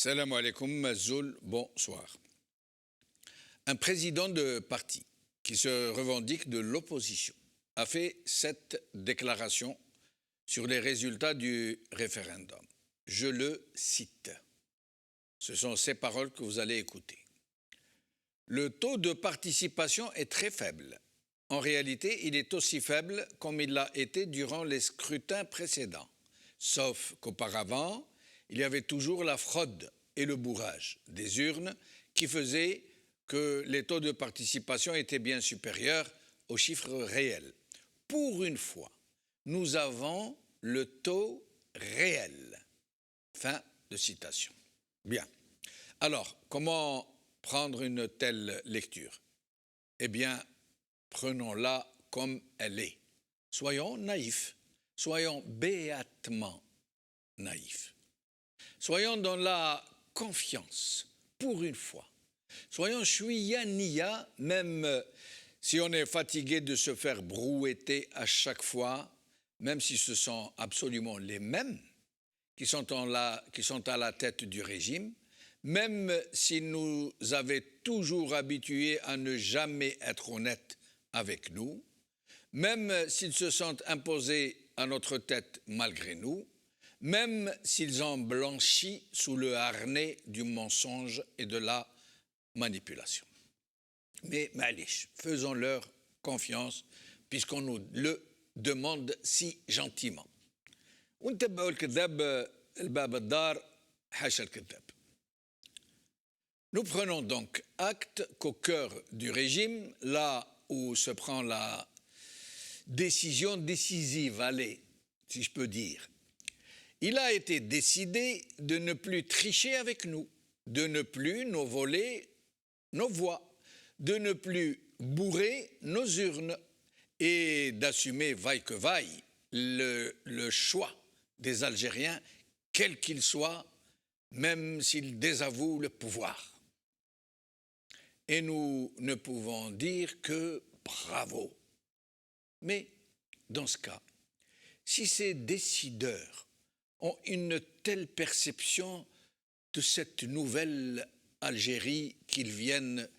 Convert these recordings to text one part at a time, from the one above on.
Salam alaikum, Mazoul, bonsoir. Un président de parti qui se revendique de l'opposition a fait cette déclaration sur les résultats du référendum. Je le cite. Ce sont ces paroles que vous allez écouter. Le taux de participation est très faible. En réalité, il est aussi faible comme il l'a été durant les scrutins précédents. Sauf qu'auparavant, il y avait toujours la fraude et le bourrage des urnes qui faisaient que les taux de participation étaient bien supérieurs aux chiffres réels. Pour une fois, nous avons le taux réel. Fin de citation. Bien. Alors, comment prendre une telle lecture? Eh bien, prenons-la comme elle est. Soyons naïfs, soyons béatement naïfs. Soyons dans la confiance, pour une fois. Soyons chouïa nia, même si on est fatigué de se faire brouetter à chaque fois, même si ce sont absolument les mêmes qui sont à la tête du régime, même s'ils nous avaient toujours habitués à ne jamais être honnêtes avec nous, même s'ils se sont imposés à notre tête malgré nous, même s'ils ont blanchi sous le harnais du mensonge et de la manipulation. Mais malish, faisons-leur confiance puisqu'on nous le demande si gentiment. ونتبعوا الكذاب الباب الدار حاشا الكذاب. Nous prenons donc acte qu'au cœur du régime, là où se prend la décision décisive, allez, si je peux dire, il a été décidé de ne plus tricher avec nous, de ne plus nous voler nos voix, de ne plus bourrer nos urnes et d'assumer vaille que vaille le choix des Algériens, quel qu'il soit, même s'ils désavouent le pouvoir. Et nous ne pouvons dire que bravo. Mais dans ce cas, si ces décideurs ont une telle perception de cette nouvelle Algérie qu'ils viennent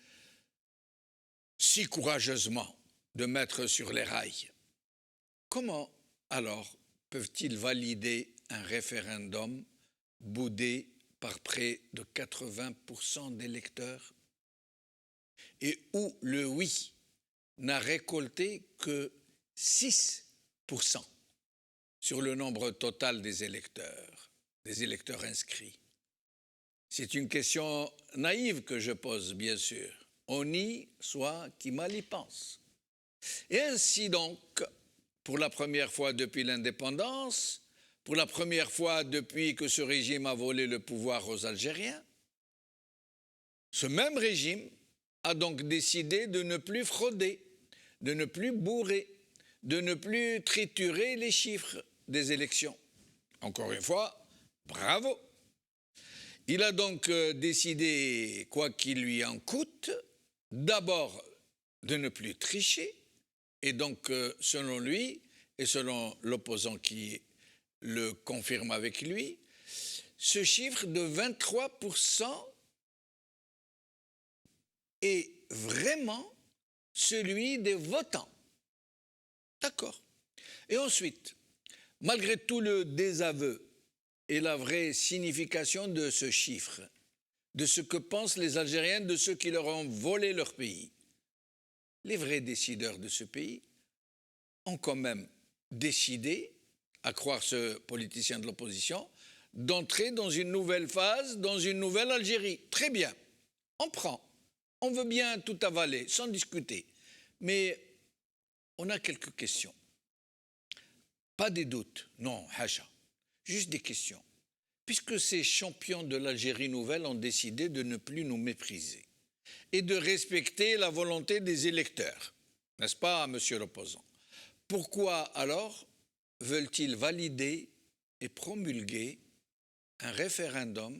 si courageusement de mettre sur les rails, comment alors peuvent-ils valider un référendum boudé par près de 80% d'électeurs et où le oui n'a récolté que 6% sur le nombre total des électeurs inscrits? C'est une question naïve que je pose, bien sûr. On y soit qui mal y pense. Et ainsi donc, pour la première fois depuis l'indépendance, pour la première fois depuis que ce régime a volé le pouvoir aux Algériens, ce même régime a donc décidé de ne plus frauder, de ne plus bourrer, de ne plus triturer les chiffres des élections. Encore une fois, bravo! Il a donc décidé, quoi qu'il lui en coûte, d'abord de ne plus tricher, et donc selon lui, et selon l'opposant qui le confirme avec lui, ce chiffre de 23% est vraiment celui des votants. D'accord. Et ensuite, malgré tout le désaveu et la vraie signification de ce chiffre, de ce que pensent les Algériens, de ceux qui leur ont volé leur pays, les vrais décideurs de ce pays ont quand même décidé, à croire ce politicien de l'opposition, d'entrer dans une nouvelle phase, dans une nouvelle Algérie. Très bien, on prend, on veut bien tout avaler, sans discuter. Mais on a quelques questions. Pas des doutes, non, hacha. Juste des questions. Puisque ces champions de l'Algérie nouvelle ont décidé de ne plus nous mépriser et de respecter la volonté des électeurs, n'est-ce pas, monsieur l'opposant? Pourquoi alors veulent-ils valider et promulguer un référendum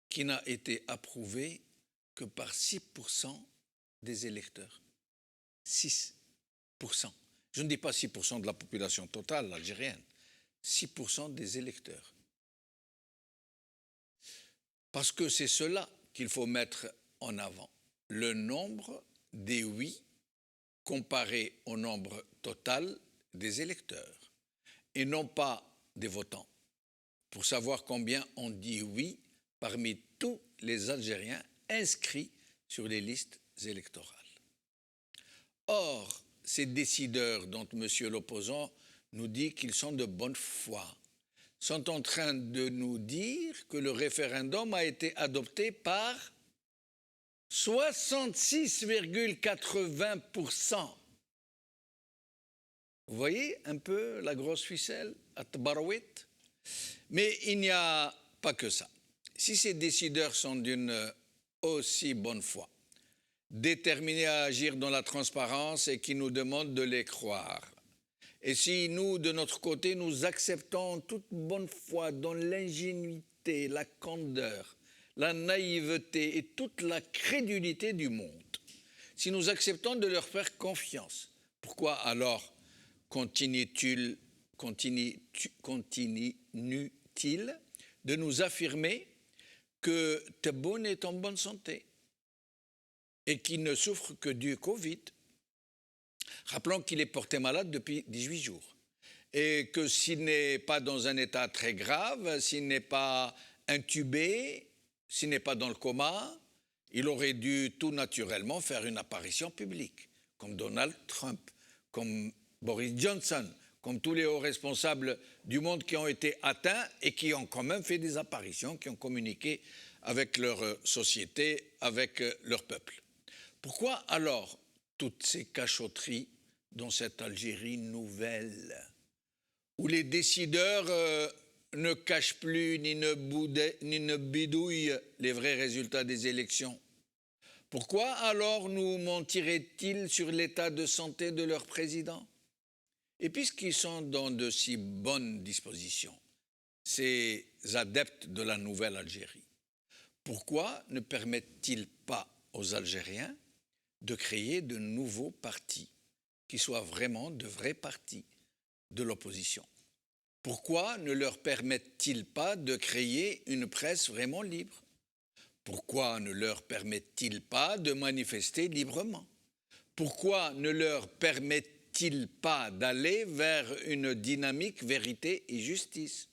qui n'a été approuvé que par 6% des électeurs? 6%. Je ne dis pas 6% de la population totale algérienne, 6% des électeurs. Parce que c'est cela qu'il faut mettre en avant, le nombre des oui comparé au nombre total des électeurs, et non pas des votants, pour savoir combien on dit oui parmi tous les Algériens inscrits sur les listes électorales. Or, ces décideurs dont M. l'opposant nous dit qu'ils sont de bonne foi sont en train de nous dire que le référendum a été adopté par 66,80%. Vous voyez un peu la grosse ficelle à Tabarouit? Mais il n'y a pas que ça. Si ces décideurs sont d'une aussi bonne foi, déterminés à agir dans la transparence et qui nous demandent de les croire, et si nous, de notre côté, nous acceptons en toute bonne foi dans l'ingénuité, la candeur, la naïveté et toute la crédulité du monde, si nous acceptons de leur faire confiance, pourquoi alors continue-t-il de nous affirmer que Tebboune est en bonne santé et qu'il ne souffre que du Covid? Rappelons qu'il est porté malade depuis 18 jours et que s'il n'est pas dans un état très grave, s'il n'est pas intubé, s'il n'est pas dans le coma, il aurait dû tout naturellement faire une apparition publique, comme Donald Trump, comme Boris Johnson, comme tous les hauts responsables du monde qui ont été atteints et qui ont quand même fait des apparitions, qui ont communiqué avec leur société, avec leur peuple. Pourquoi alors toutes ces cachotteries dans cette Algérie nouvelle, où les décideurs ne cachent plus ni ne bidouillent les vrais résultats des élections? Pourquoi alors nous mentiraient-ils sur l'état de santé de leur président? Et puisqu'ils sont dans de si bonnes dispositions, ces adeptes de la nouvelle Algérie, pourquoi ne permettent-ils pas aux Algériens de créer de nouveaux partis qui soient vraiment de vrais partis de l'opposition? Pourquoi ne leur permettent-ils pas de créer une presse vraiment libre? Pourquoi ne leur permettent-ils pas de manifester librement? Pourquoi ne leur permettent-ils pas d'aller vers une dynamique vérité et justice?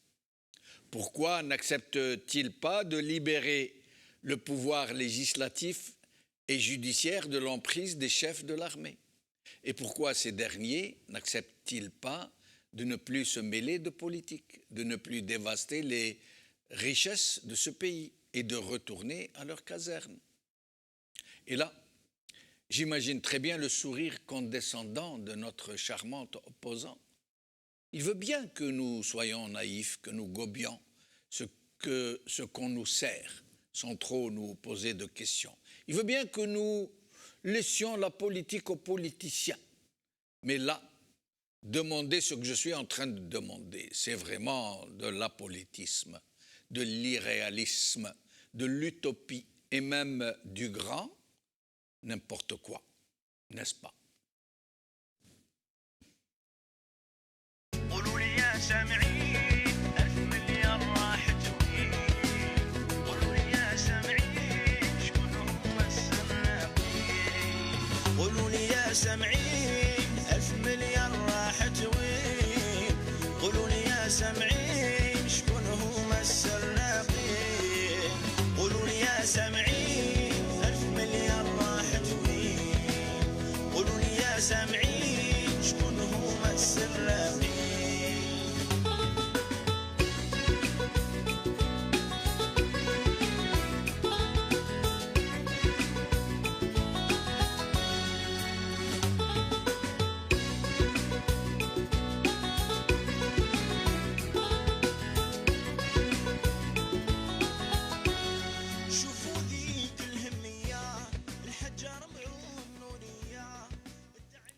Pourquoi n'acceptent-ils pas de libérer le pouvoir législatif et judiciaire de l'emprise des chefs de l'armée? Et pourquoi ces derniers n'acceptent-ils pas de ne plus se mêler de politique, de ne plus dévaster les richesses de ce pays et de retourner à leur caserne? Et là, j'imagine très bien le sourire condescendant de notre charmant opposant. Il veut bien que nous soyons naïfs, que nous gobions ce qu'on nous sert, sans trop nous poser de questions. Il veut bien que nous laissions la politique aux politiciens. Mais là, demander ce que je suis en train de demander, c'est vraiment de l'apolitisme, de l'irréalisme, de l'utopie et même du grand n'importe quoi, n'est-ce pas?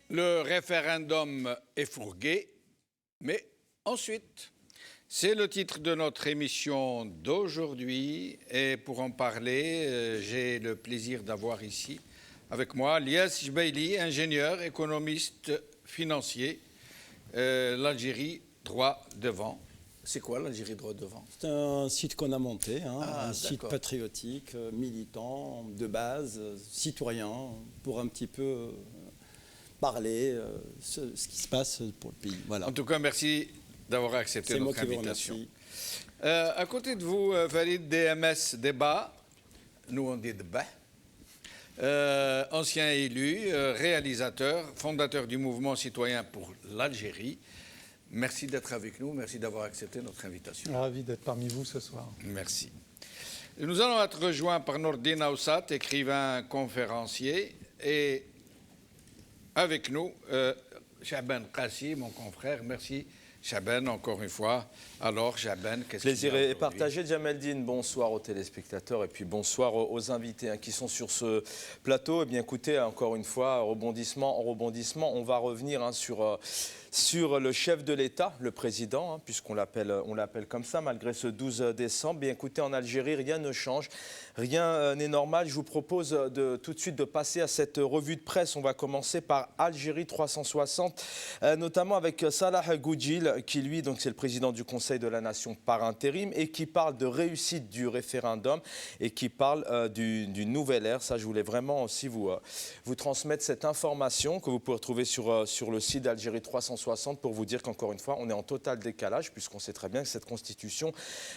Le référendum est fourgué, mais ensuite, c'est le titre de notre émission d'aujourd'hui. Et pour en parler, j'ai le plaisir d'avoir ici avec moi Lies Jbeili, ingénieur, économiste financier, l'Algérie droit devant. C'est quoi l'Algérie droit devant? C'est un site qu'on a monté, un site d'accord. patriotique, militant, de base, citoyen, pour un petit peu parler ce qui se passe pour le pays. Voilà. En tout cas, merci d'avoir accepté C'est moi notre qui vous invitation. remercie. À côté de vous, Farid DMS Débat, nous on dit débat, ancien élu, réalisateur, fondateur du mouvement citoyen pour l'Algérie. Merci d'être avec nous, merci d'avoir accepté notre invitation. Ravi d'être parmi vous ce soir. Merci. Nous allons être rejoints par Nordine Aoussat, écrivain, conférencier, et avec nous, Chaban Qassi, mon confrère. Merci, Chaban, encore une fois. Alors, Chaban, qu'est-ce que Plaisir est partagé, Djamaldine. Bonsoir aux téléspectateurs et puis bonsoir aux invités qui sont sur ce plateau. Eh bien, écoutez, encore une fois, rebondissement en rebondissement, on va revenir sur le chef de l'État, le président, puisqu'on l'appelle comme ça, malgré ce 12 décembre. Bien, écoutez, en Algérie, rien ne change, rien n'est normal. Je vous propose tout de suite de passer à cette revue de presse. On va commencer par Algérie 360, notamment avec Salah Goudjil, qui lui, donc c'est le président du Conseil de la Nation par intérim, et qui parle de réussite du référendum et qui parle d'une nouvelle ère. Ça, je voulais vraiment aussi vous transmettre cette information que vous pouvez retrouver sur le site d'Algérie 360 pour vous dire qu'encore une fois, on est en total décalage puisqu'on sait très bien que cette constitution,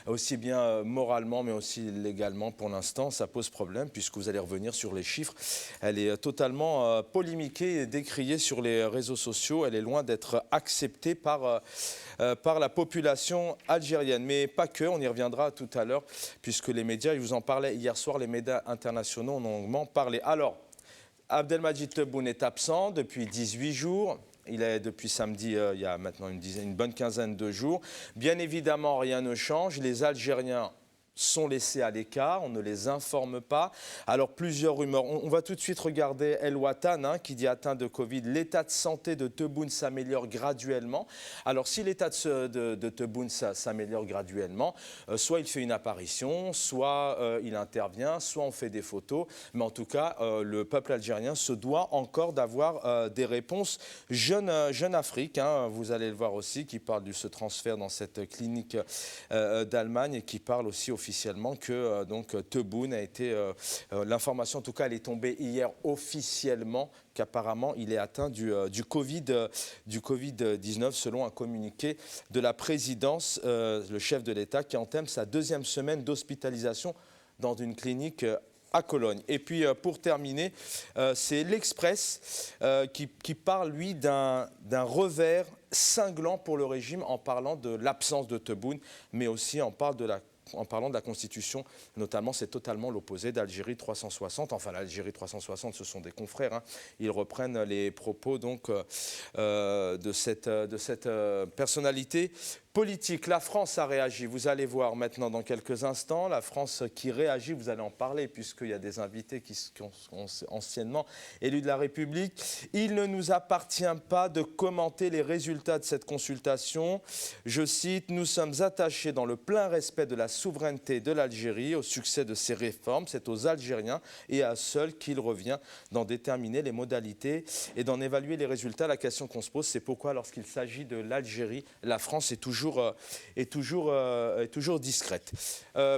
aussi bien moralement mais aussi légalement pour l'instant, ça pose problème puisque vous allez revenir sur les chiffres. Elle est totalement polémiquée et décriée sur les réseaux sociaux. Elle est loin d'être acceptée par la population algérienne. Mais pas que, on y reviendra tout à l'heure puisque les médias, je vous en parlais hier soir, les médias internationaux en ont longuement parlé. Alors, Abdelmadjid Tebboune est absent depuis 18 jours. Il est depuis samedi, il y a maintenant une bonne quinzaine de jours. Bien évidemment, rien ne change. Les Algériens sont laissés à l'écart, on ne les informe pas. Alors plusieurs rumeurs. On va tout de suite regarder El Watan qui dit atteint de Covid. L'état de santé de Tebboune s'améliore graduellement. Alors si l'état de Tebboune s'améliore graduellement, soit il fait une apparition, soit il intervient, soit on fait des photos. Mais en tout cas, le peuple algérien se doit encore d'avoir des réponses. Jeune Afrique, vous allez le voir aussi, qui parle de ce transfert dans cette clinique d'Allemagne et qui parle aussi officiellement que Tebboune a été, l'information en tout cas elle est tombée hier officiellement qu'apparemment il est atteint du Covid-19 selon un communiqué de la présidence, le chef de l'État qui entame sa deuxième semaine d'hospitalisation dans une clinique à Cologne. Et puis pour terminer, c'est l'Express qui parle lui d'un revers cinglant pour le régime en parlant de l'absence de Tebboune, mais aussi en parlant de la Constitution, notamment, c'est totalement l'opposé d'Algérie 360. Enfin, l'Algérie 360, ce sont des confrères. Ils reprennent les propos donc, de cette personnalité politique. La France a réagi. Vous allez voir maintenant dans quelques instants. La France qui réagit, vous allez en parler puisqu'il y a des invités qui sont anciennement élus de la République. Il ne nous appartient pas de commenter les résultats de cette consultation. Je cite, « Nous sommes attachés dans le plein respect de la souveraineté de l'Algérie au succès de ces réformes. C'est aux Algériens et à eux seuls qu'il revient d'en déterminer les modalités et d'en évaluer les résultats. » La question qu'on se pose, c'est pourquoi lorsqu'il s'agit de l'Algérie, la France est toujours discrète.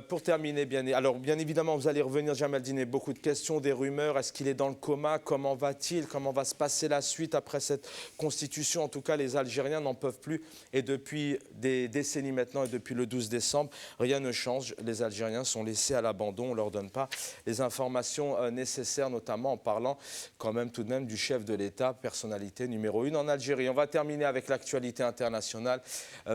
Pour terminer, bien évidemment, vous allez revenir, Djamaldine, beaucoup de questions, des rumeurs. Est-ce qu'il est dans le coma? Comment va-t-il? Comment va se passer la suite après cette constitution? En tout cas, les Algériens n'en peuvent plus. Et depuis des décennies maintenant, et depuis le 12 décembre, rien ne change. Les Algériens sont laissés à l'abandon. On ne leur donne pas les informations nécessaires, notamment en parlant quand même tout de même du chef de l'État, personnalité numéro 1 en Algérie. On va terminer avec l'actualité internationale.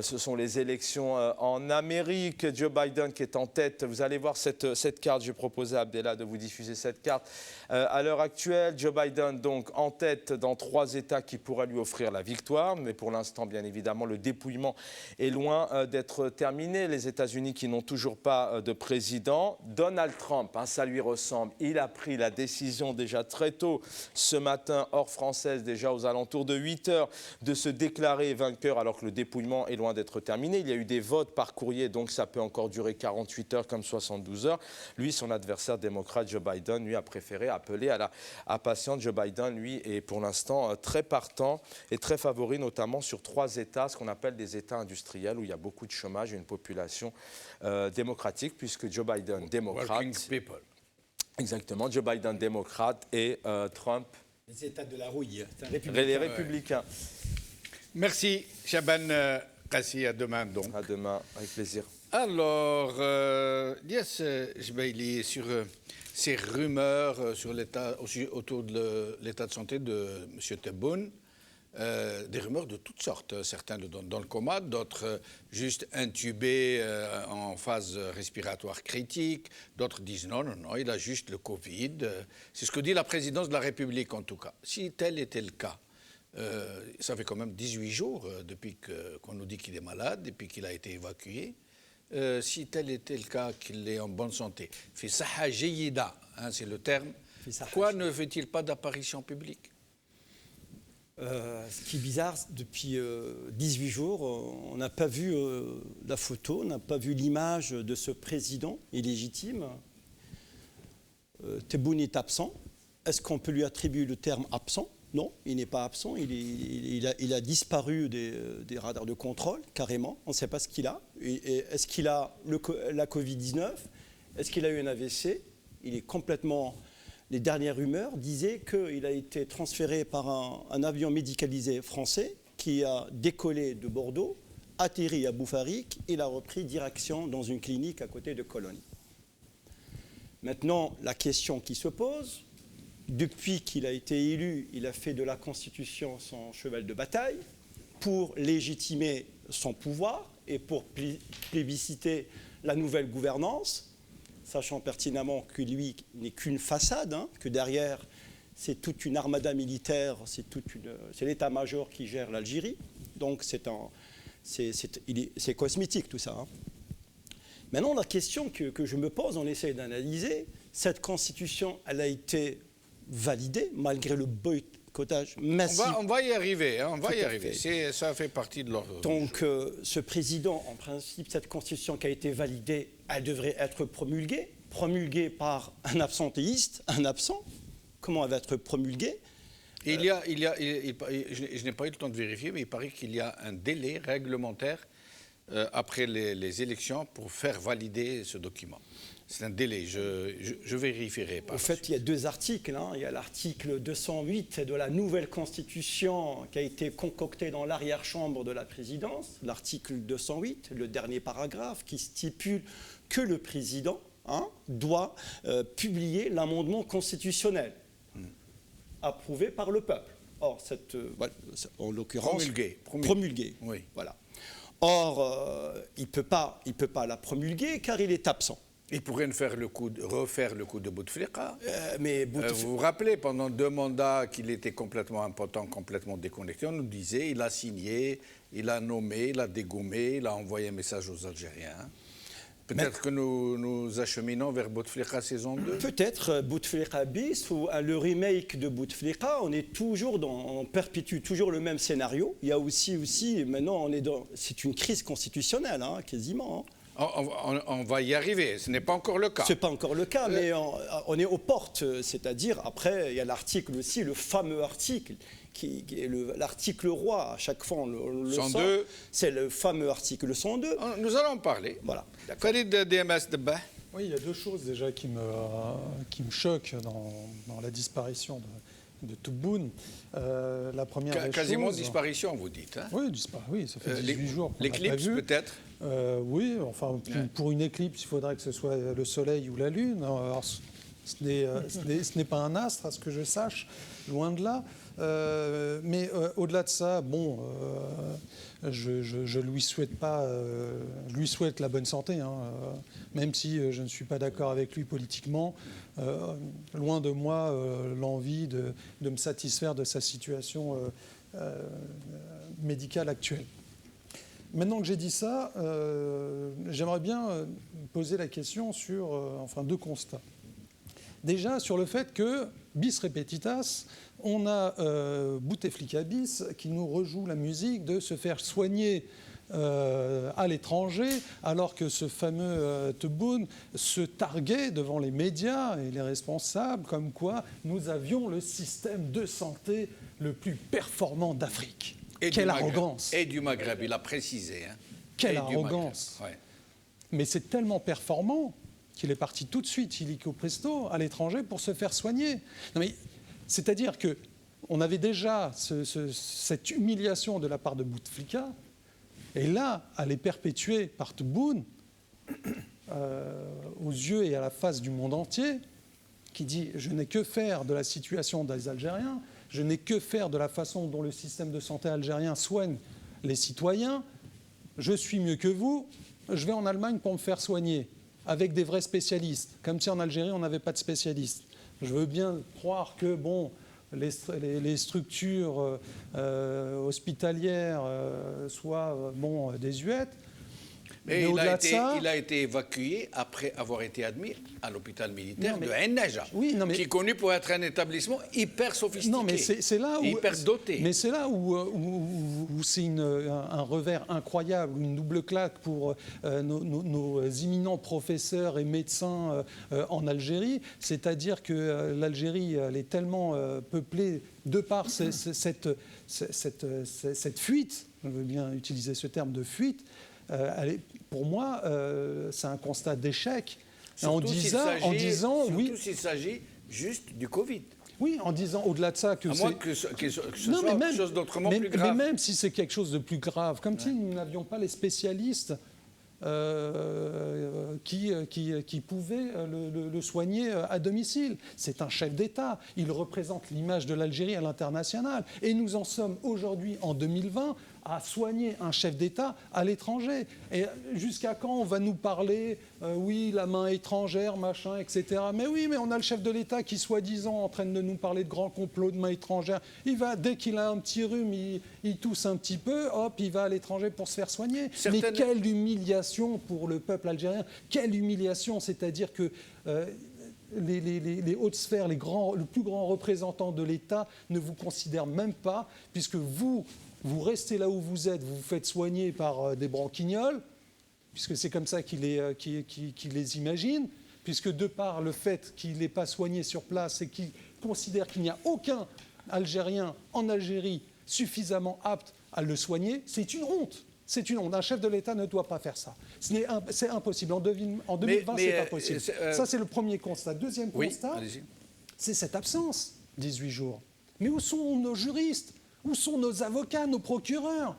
Ce sont les élections en Amérique. Joe Biden qui est en tête. Vous allez voir cette carte. J'ai proposé à Abdellah de vous diffuser cette carte. À l'heure actuelle, Joe Biden donc en tête dans 3 États qui pourraient lui offrir la victoire. Mais pour l'instant, bien évidemment, le dépouillement est loin d'être terminé. Les États-Unis qui n'ont toujours pas de président. Donald Trump, ça lui ressemble. Il a pris la décision déjà très tôt ce matin, hors française, déjà aux alentours de 8 heures, de se déclarer vainqueur alors que le dépouillement est loin d'être d'être terminé. Il y a eu des votes par courrier, donc ça peut encore durer 48 heures comme 72 heures. Lui, son adversaire démocrate, Joe Biden, lui a préféré appeler à la patience. Joe Biden, lui, est pour l'instant très partant et très favori, notamment sur 3 États, ce qu'on appelle des États industriels, où il y a beaucoup de chômage et une population démocratique, puisque Joe Biden, démocrate... Working people. Exactement, Joe Biden, démocrate, et Trump... Les États de la rouille, c'est un républicain. Les républicains. Merci, Chaban Kassi, à demain donc. À demain, avec plaisir. Alors, yes, je vais lire sur ces rumeurs autour de l'état de santé de M. Tebboune. Des rumeurs de toutes sortes. Certains le donnent dans le coma, d'autres juste intubés en phase respiratoire critique. D'autres disent non, il a juste le Covid. C'est ce que dit la présidence de la République en tout cas. Si tel était le cas, ça fait quand même 18 jours depuis qu'on nous dit qu'il est malade, depuis qu'il a été évacué. Si tel était le cas, qu'il est en bonne santé, fi saha jayida, c'est le terme, pourquoi ne fait-il pas d'apparition publique? Ce qui est bizarre, depuis 18 jours, on n'a pas vu la photo, on n'a pas vu l'image de ce président illégitime. Tebboune est absent. Est-ce qu'on peut lui attribuer le terme absent? Non, il n'est pas absent. Il a disparu des radars de contrôle, carrément. On ne sait pas ce qu'il a. Est-ce qu'il a la Covid-19? Est-ce qu'il a eu un AVC? Il est complètement... Les dernières rumeurs disaient qu'il a été transféré par un avion médicalisé français qui a décollé de Bordeaux, atterri à Boufarik, et il a repris direction dans une clinique à côté de Cologne. Maintenant, la question qui se pose, depuis qu'il a été élu, il a fait de la Constitution son cheval de bataille pour légitimer son pouvoir et pour plébisciter la nouvelle gouvernance, sachant pertinemment que lui n'est qu'une façade, que derrière, c'est toute une armada militaire, c'est l'état-major qui gère l'Algérie. Donc c'est cosmétique tout ça. Maintenant, la question que je me pose, on essaie d'analyser, cette constitution, elle a été validée malgré le boycottage massif. On va y arriver, on va y arriver. Ça fait partie de l'ordre. Donc ce président, en principe, cette constitution qui a été validée, elle devrait être promulguée par un absentéiste, un absent. Comment elle va être promulguée? Je n'ai pas eu le temps de vérifier, mais il paraît qu'il y a un délai réglementaire après les élections pour faire valider ce document. C'est un délai, je vérifierai. Au fait, il y a 2 articles. Il y a l'article 208 de la nouvelle constitution qui a été concoctée dans l'arrière-chambre de la présidence, l'article 208, le dernier paragraphe, qui stipule que le président doit publier l'amendement constitutionnel approuvé par le peuple. Or, en l'occurrence... Promulgué. Oui. Voilà. Or, il ne peut pas la promulguer car il est absent. Il pourrait refaire le coup de Bouteflika. Vous vous rappelez, pendant 2 mandats, qu'il était complètement impotent, complètement déconnecté. On nous disait, il a signé, il a nommé, il a dégommé, il a envoyé un message aux Algériens. Peut-être que nous acheminons vers Bouteflika saison 2. Peut-être Bouteflika bis ou le remake de Bouteflika. On perpétue toujours le même scénario. Il y a aussi maintenant, c'est une crise constitutionnelle, quasiment. On va y arriver, ce n'est pas encore le cas. Ce n'est pas encore le cas, mais on est aux portes. C'est-à-dire, après, il y a l'article aussi, le fameux article, qui est l'article roi. À chaque fois, on le 102. C'est le fameux article 102. Nous allons en parler. Voilà. Farid DMS Debba. Oui, il y a 2 choses déjà qui me choquent dans la disparition de Tebboune. La première quasiment disparition, vous dites. Oui, ça fait 18 jours qu'on l'a pas vu. L'éclipse, peut-être oui, enfin, pour une éclipse, il faudrait que ce soit le soleil ou la lune. Alors, ce n'est pas un astre, à ce que je sache, loin de là. Mais au-delà de ça, je lui souhaite pas, je lui souhaite la bonne santé, même si je ne suis pas d'accord avec lui politiquement. Loin de moi l'envie de me satisfaire de sa situation médicale actuelle. Maintenant que j'ai dit ça, j'aimerais bien poser la question sur 2 constats. Déjà, sur le fait que, bis repetitas, on a Bouteflika bis qui nous rejoue la musique de se faire soigner à l'étranger, alors que ce fameux Tebboune se targuait devant les médias et les responsables comme quoi nous avions le système de santé le plus performant d'Afrique. Quelle arrogance! Et du Maghreb, il a précisé. Hein. Quelle arrogance! Ouais. Mais c'est tellement performant qu'il est parti tout de suite, illico presto, à l'étranger pour se faire soigner. Non mais, c'est-à-dire qu'on avait déjà cette humiliation de la part de Bouteflika, et là, elle est perpétuée par Tebboune, aux yeux et à la face du monde entier, qui dit « je n'ai que faire de la situation des Algériens, je n'ai que faire de la façon dont le système de santé algérien soigne les citoyens, je suis mieux que vous, je vais en Allemagne pour me faire soigner, avec des vrais spécialistes, comme si en Algérie on n'avait pas de spécialistes. Je veux bien croire que, bon, les structures hospitalières soient désuètes. Mais il a été évacué après avoir été admis à l'hôpital militaire de Ennaja, qui est connu pour être un établissement hyper sophistiqué, non, mais c'est là où, hyper doté. Mais c'est là où c'est un revers incroyable, une double claque pour nos imminents professeurs et médecins en Algérie. C'est-à-dire que l'Algérie elle est tellement peuplée de par cette fuite, je veux bien utiliser ce terme de fuite, pour moi, c'est un constat d'échec. En disant oui. Surtout s'il s'agit juste du Covid. Oui, en disant au-delà de ça que c'est... À moins que ce soit quelque chose d'autrement plus grave. Mais même si c'est quelque chose de plus grave, comme si nous n'avions pas les spécialistes qui pouvaient le soigner à domicile. C'est un chef d'État. Il représente l'image de l'Algérie à l'international. Et nous en sommes aujourd'hui, en 2020, à soigner un chef d'État à l'étranger. Et jusqu'à quand on va nous parler, oui, la main étrangère, machin, etc. Mais oui, mais on a le chef de l'État qui, soi-disant, en train de nous parler de grands complots de main étrangère. Il va, dès qu'il a un petit rhume, il tousse un petit peu, hop, il va à l'étranger pour se faire soigner. Mais quelle humiliation pour le peuple algérien. Quelle humiliation, c'est-à-dire que... les hautes sphères, le plus grand représentant de l'État ne vous considèrent même pas, puisque vous restez là où vous êtes, vous vous faites soigner par des branquignoles, puisque c'est comme ça qu'il les imagine, puisque de par le fait qu'il n'est pas soigné sur place et qu'il considère qu'il n'y a aucun Algérien en Algérie suffisamment apte à le soigner, c'est une honte. C'est une honte. Un chef de l'État ne doit pas faire ça. C'est impossible. En 2020, c'est pas possible. Ça, c'est le premier constat. Deuxième constat, c'est cette absence, 18 jours. Mais où sont nos juristes ? Où sont nos avocats, nos procureurs ?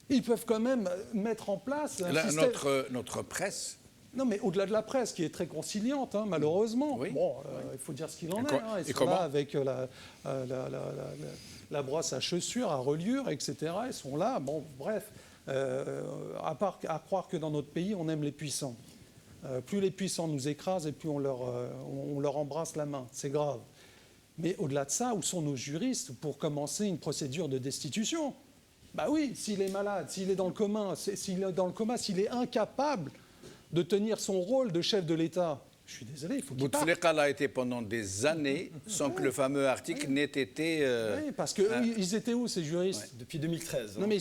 Ils peuvent quand même mettre en place un système... Notre presse... Non, mais au-delà de la presse, qui est très conciliante, malheureusement. Oui. Bon, il faut dire ce qu'il en est. Ils sont là avec la brosse à chaussures, à reliure, etc. Ils sont là. Bon, bref. À croire que dans notre pays, on aime les puissants. Plus les puissants nous écrasent et plus on leur embrasse la main. C'est grave. Mais au-delà de ça, où sont nos juristes pour commencer une procédure de destitution ? Bah oui, s'il est malade, s'il est dans le coma, s'il est incapable de tenir son rôle de chef de l'État, je suis désolé, il faut qu'il parte. Bouteflika l'a été pendant des années sans que le fameux article n'ait été... Oui, parce qu'ils étaient où, ces juristes ? Depuis 2013. Non, mais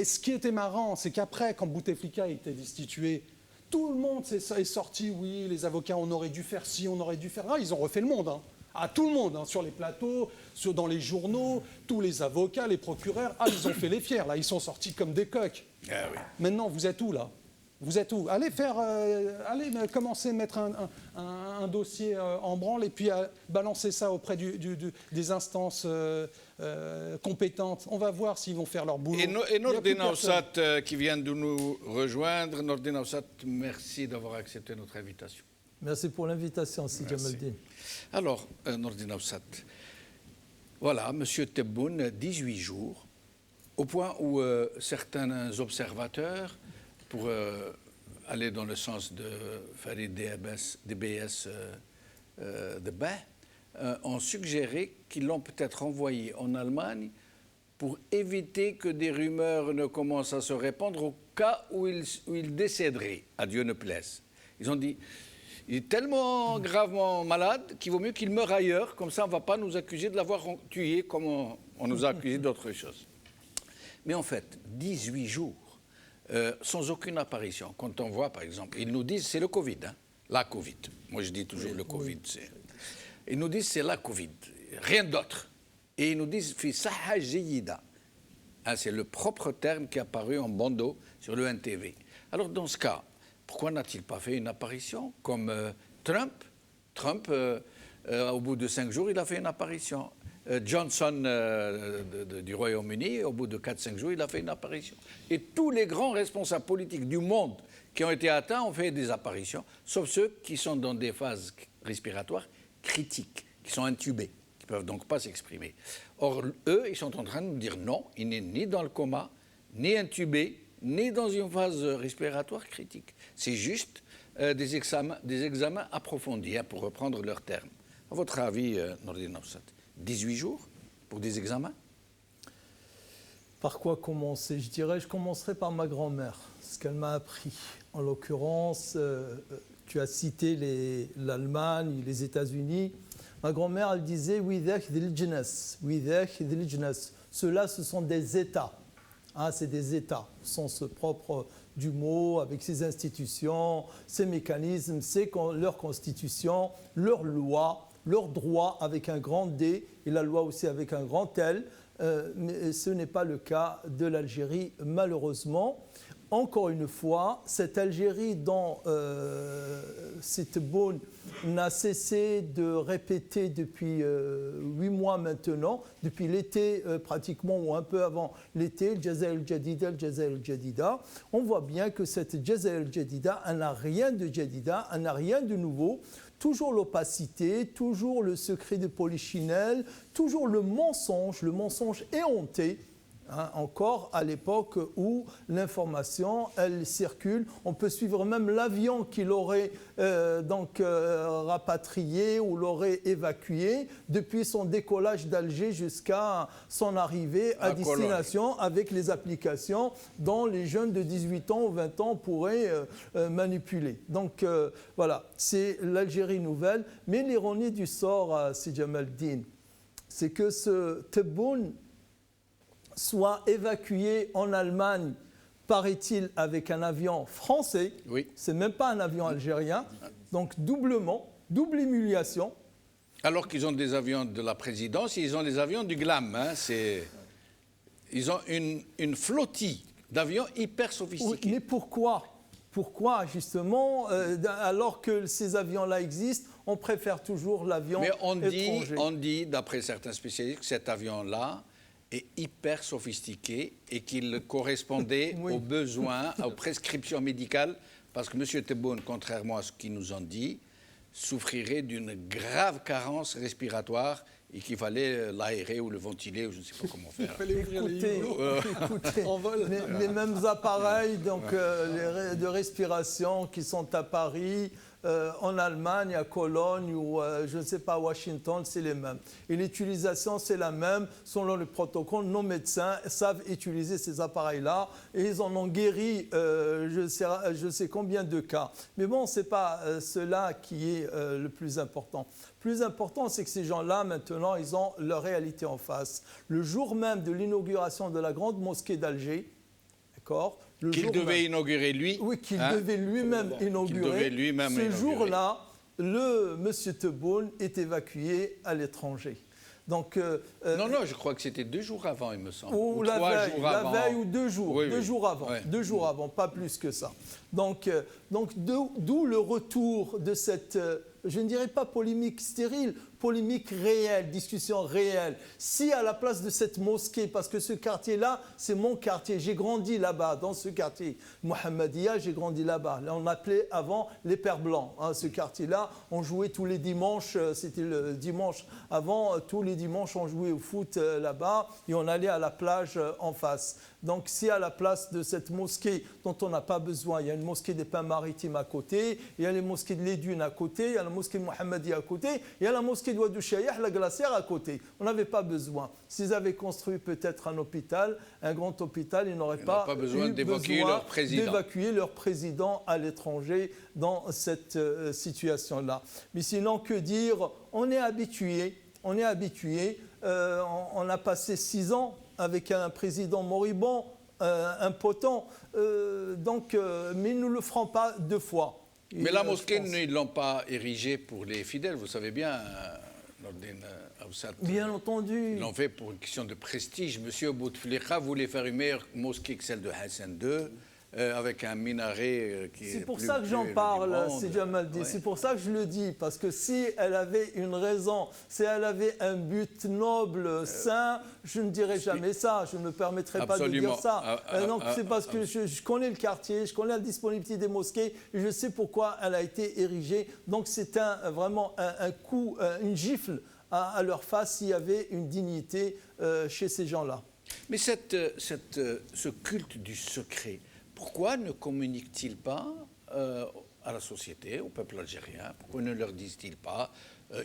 ce qui était marrant, c'est qu'après, quand Bouteflika a été destitué, tout le monde est sorti, oui, les avocats, on aurait dû faire ci, on aurait dû faire ça. Ils ont refait le monde, à tout le monde, sur les plateaux, dans les journaux, tous les avocats, les procureurs, ils ont fait les fiers, là, ils sont sortis comme des coqs. Ah oui. Maintenant, vous êtes où, là ? Vous êtes où ? Allez commencer à mettre un dossier en branle et puis à balancer ça auprès des instances compétentes. On va voir s'ils vont faire leur boulot. Et Nordin Aoussat qui vient de nous rejoindre. Nordin Aoussat, merci d'avoir accepté notre invitation. Merci pour l'invitation, Sidi Jamaldine. Alors, Nordin Aoussat, voilà, M. Tebboune, 18 jours, au point où certains observateurs, pour aller dans le sens de Farid DBS de Bay, ont suggéré qu'ils l'ont peut-être envoyé en Allemagne pour éviter que des rumeurs ne commencent à se répandre au cas où il décéderait, à Dieu ne plaise. Ils ont dit, il est tellement gravement malade qu'il vaut mieux qu'il meure ailleurs, comme ça on ne va pas nous accuser de l'avoir tué comme on nous a accusé d'autres choses. Mais en fait, 18 jours, sans aucune apparition. Quand on voit, par exemple, ils nous disent c'est le Covid, hein, la Covid. Moi, je dis toujours le Covid. Ils nous disent c'est la Covid, rien d'autre. Et ils nous disent fi saha jayida. C'est le propre terme qui est apparu en bandeau sur le NTV. Alors, dans ce cas, pourquoi n'a-t-il pas fait une apparition comme Trump Trump, au bout de 5 jours, il a fait une apparition. Johnson du Royaume-Uni, au bout de 4-5 jours, il a fait une apparition. Et tous les grands responsables politiques du monde qui ont été atteints ont fait des apparitions, sauf ceux qui sont dans des phases respiratoires critiques, qui sont intubés, qui ne peuvent donc pas s'exprimer. Or, eux, ils sont en train de nous dire non, il n'est ni dans le coma, ni intubé, ni dans une phase respiratoire critique. C'est juste des examens approfondis, hein, pour reprendre leurs termes. À votre avis, Nourdine Nafsat, 18 jours pour des examens? Par quoi commencer? Je commencerai par ma grand-mère, ce qu'elle m'a appris. En l'occurrence, tu as cité l'Allemagne, les États-Unis. Ma grand-mère, elle disait ceux-là, ce sont des États. Hein, c'est des États, au sens propre du mot, avec ses institutions, ses mécanismes, leur constitution, leurs lois, leurs droits avec un grand D et la loi aussi avec un grand L. Mais ce n'est pas le cas de l'Algérie, malheureusement. Encore une fois, cette Algérie dont Tebboune n'a cessé de répéter depuis 8 mois maintenant, depuis l'été pratiquement, ou un peu avant l'été, Jazair el-Jadida, Jazair el-Jadida, on voit bien que cette Jazair el-Jadida, elle n'a rien de Jadida, elle n'a rien de nouveau. Toujours l'opacité, toujours le secret de Polichinelle, toujours le mensonge éhonté. Hein, encore à l'époque où l'information, elle circule. On peut suivre même l'avion qui l'aurait rapatrié ou l'aurait évacué depuis son décollage d'Alger jusqu'à son arrivée à destination Cologne, avec les applications dont les jeunes de 18 ans ou 20 ans pourraient manipuler. Donc voilà, c'est l'Algérie nouvelle. Mais l'ironie du sort, c'est Jamaldine, c'est que ce Tebboune soit évacué en Allemagne, paraît-il, avec un avion français. Oui. C'est même pas un avion algérien. Donc double humiliation. Alors qu'ils ont des avions de la présidence, ils ont des avions du GLAM. Hein, ils ont une flottille d'avions hyper sophistiqués. Oui, mais pourquoi justement, alors que ces avions-là existent, on préfère toujours l'avion étranger. On dit, d'après certains spécialistes, que cet avion-là est hyper sophistiqué et qu'il correspondait aux besoins, aux prescriptions médicales, parce que M. Tebboune, contrairement à ce qu'ils nous ont dit, souffrirait d'une grave carence respiratoire et qu'il fallait l'aérer ou le ventiler, ou je ne sais pas comment faire. Écoutez, les mêmes appareils de respiration qui sont à Paris, en Allemagne, à Cologne ou je ne sais pas, à Washington, c'est les mêmes. Et l'utilisation, c'est la même. Selon le protocole, nos médecins savent utiliser ces appareils-là et ils en ont guéri je sais combien de cas. Mais bon, ce n'est pas cela qui est le plus important. Le plus important, c'est que ces gens-là, maintenant, ils ont leur réalité en face. Le jour même de l'inauguration de la grande mosquée d'Alger, d'accord, qu'il devait inaugurer lui. Oui, qu'il devait lui-même inaugurer. Ce jour-là, M. Tebboune est évacué à l'étranger. Donc, non, je crois que c'était 2 jours avant, il me semble. Ou la veille ou 2 jours. Oui, 2 jours avant. Oui. 2 jours avant, pas plus que ça. Donc d'où le retour de cette, je ne dirais pas polémique stérile, polémique réelle, discussion réelle. Si à la place de cette mosquée, parce que ce quartier-là, c'est mon quartier, j'ai grandi là-bas, dans ce quartier, Mohammedia, j'ai grandi là-bas. Là, on appelait avant les Pères Blancs. Hein, ce quartier-là, on jouait tous les dimanches, c'était le dimanche avant, tous les dimanches, on jouait au foot là-bas et on allait à la plage en face. Donc si à la place de cette mosquée dont on n'a pas besoin, il y a une mosquée des Pins Maritimes à côté, il y a les mosquées de l'Édune à côté, il y a la mosquée de Mohammedia à côté, il y a la mosquée de Ouadou Chayah, la glacière à côté. On n'avait pas besoin. S'ils avaient construit peut-être un hôpital, un grand hôpital, ils n'auraient pas besoin d'évacuer leur président à l'étranger dans cette situation-là. Mais sinon, que dire? On est habitué. On a passé 6 ans avec un président moribond, impotent, mais ils ne le feront pas 2 fois. Mais la mosquée, ils ne l'ont pas érigée pour les fidèles, vous savez bien, bien entendu. Ils l'ont fait pour une question de prestige. Monsieur Bouteflika voulait faire une meilleure mosquée que celle de Hassan II, avec un minaret qui est C'est pour ça que j'en parle, c'est Jamal dit. C'est pour ça que je le dis, parce que si elle avait une raison, si elle avait un but noble, sain, je ne dirais jamais ça. Je ne me permettrais pas de dire ça. Donc c'est parce que je connais le quartier, je connais la disponibilité des mosquées, et je sais pourquoi elle a été érigée. Donc c'est vraiment un coup, une gifle à leur face s'il y avait une dignité chez ces gens-là. Mais ce culte du secret, pourquoi ne communiquent-ils pas à la société, au peuple algérien? Pourquoi ne leur disent-ils pas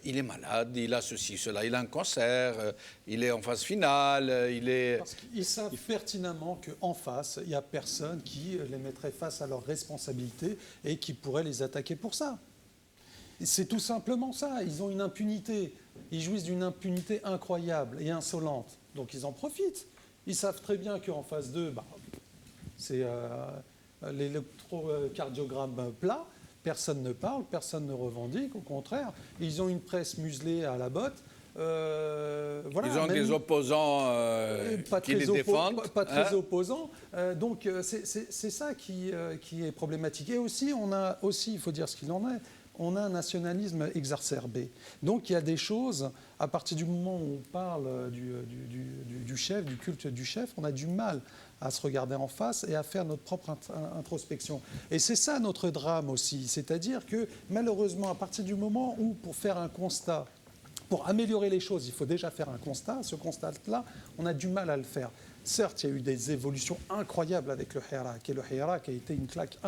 il est malade, il a ceci, cela, il a un cancer, il est en phase finale, il est... Parce qu'ils savent pertinemment qu'en face, il n'y a personne qui les mettrait face à leurs responsabilités et qui pourrait les attaquer pour ça. C'est tout simplement ça. Ils ont une impunité. Ils jouissent d'une impunité incroyable et insolente. Donc ils en profitent. Ils savent très bien qu'en phase 2, c'est l'électrocardiogramme plat. Personne ne parle, personne ne revendique. Au contraire, ils ont une presse muselée à la botte. Voilà, ils ont des opposants qui les défendent. Pas très opposants. Donc c'est ça qui est problématique. Et aussi, il faut dire ce qu'il en est, on a un nationalisme exacerbé. Donc il y a des choses, à partir du moment où on parle du chef, du culte du chef, on a du mal à se regarder en face et à faire notre propre introspection. Et c'est ça notre drame aussi, c'est-à-dire que malheureusement, à partir du moment où, pour faire un constat, pour améliorer les choses, il faut déjà faire un constat, ce constat-là, on a du mal à le faire. Certes, il y a eu des évolutions incroyables avec le Hirak, et le Hirak a été une claque,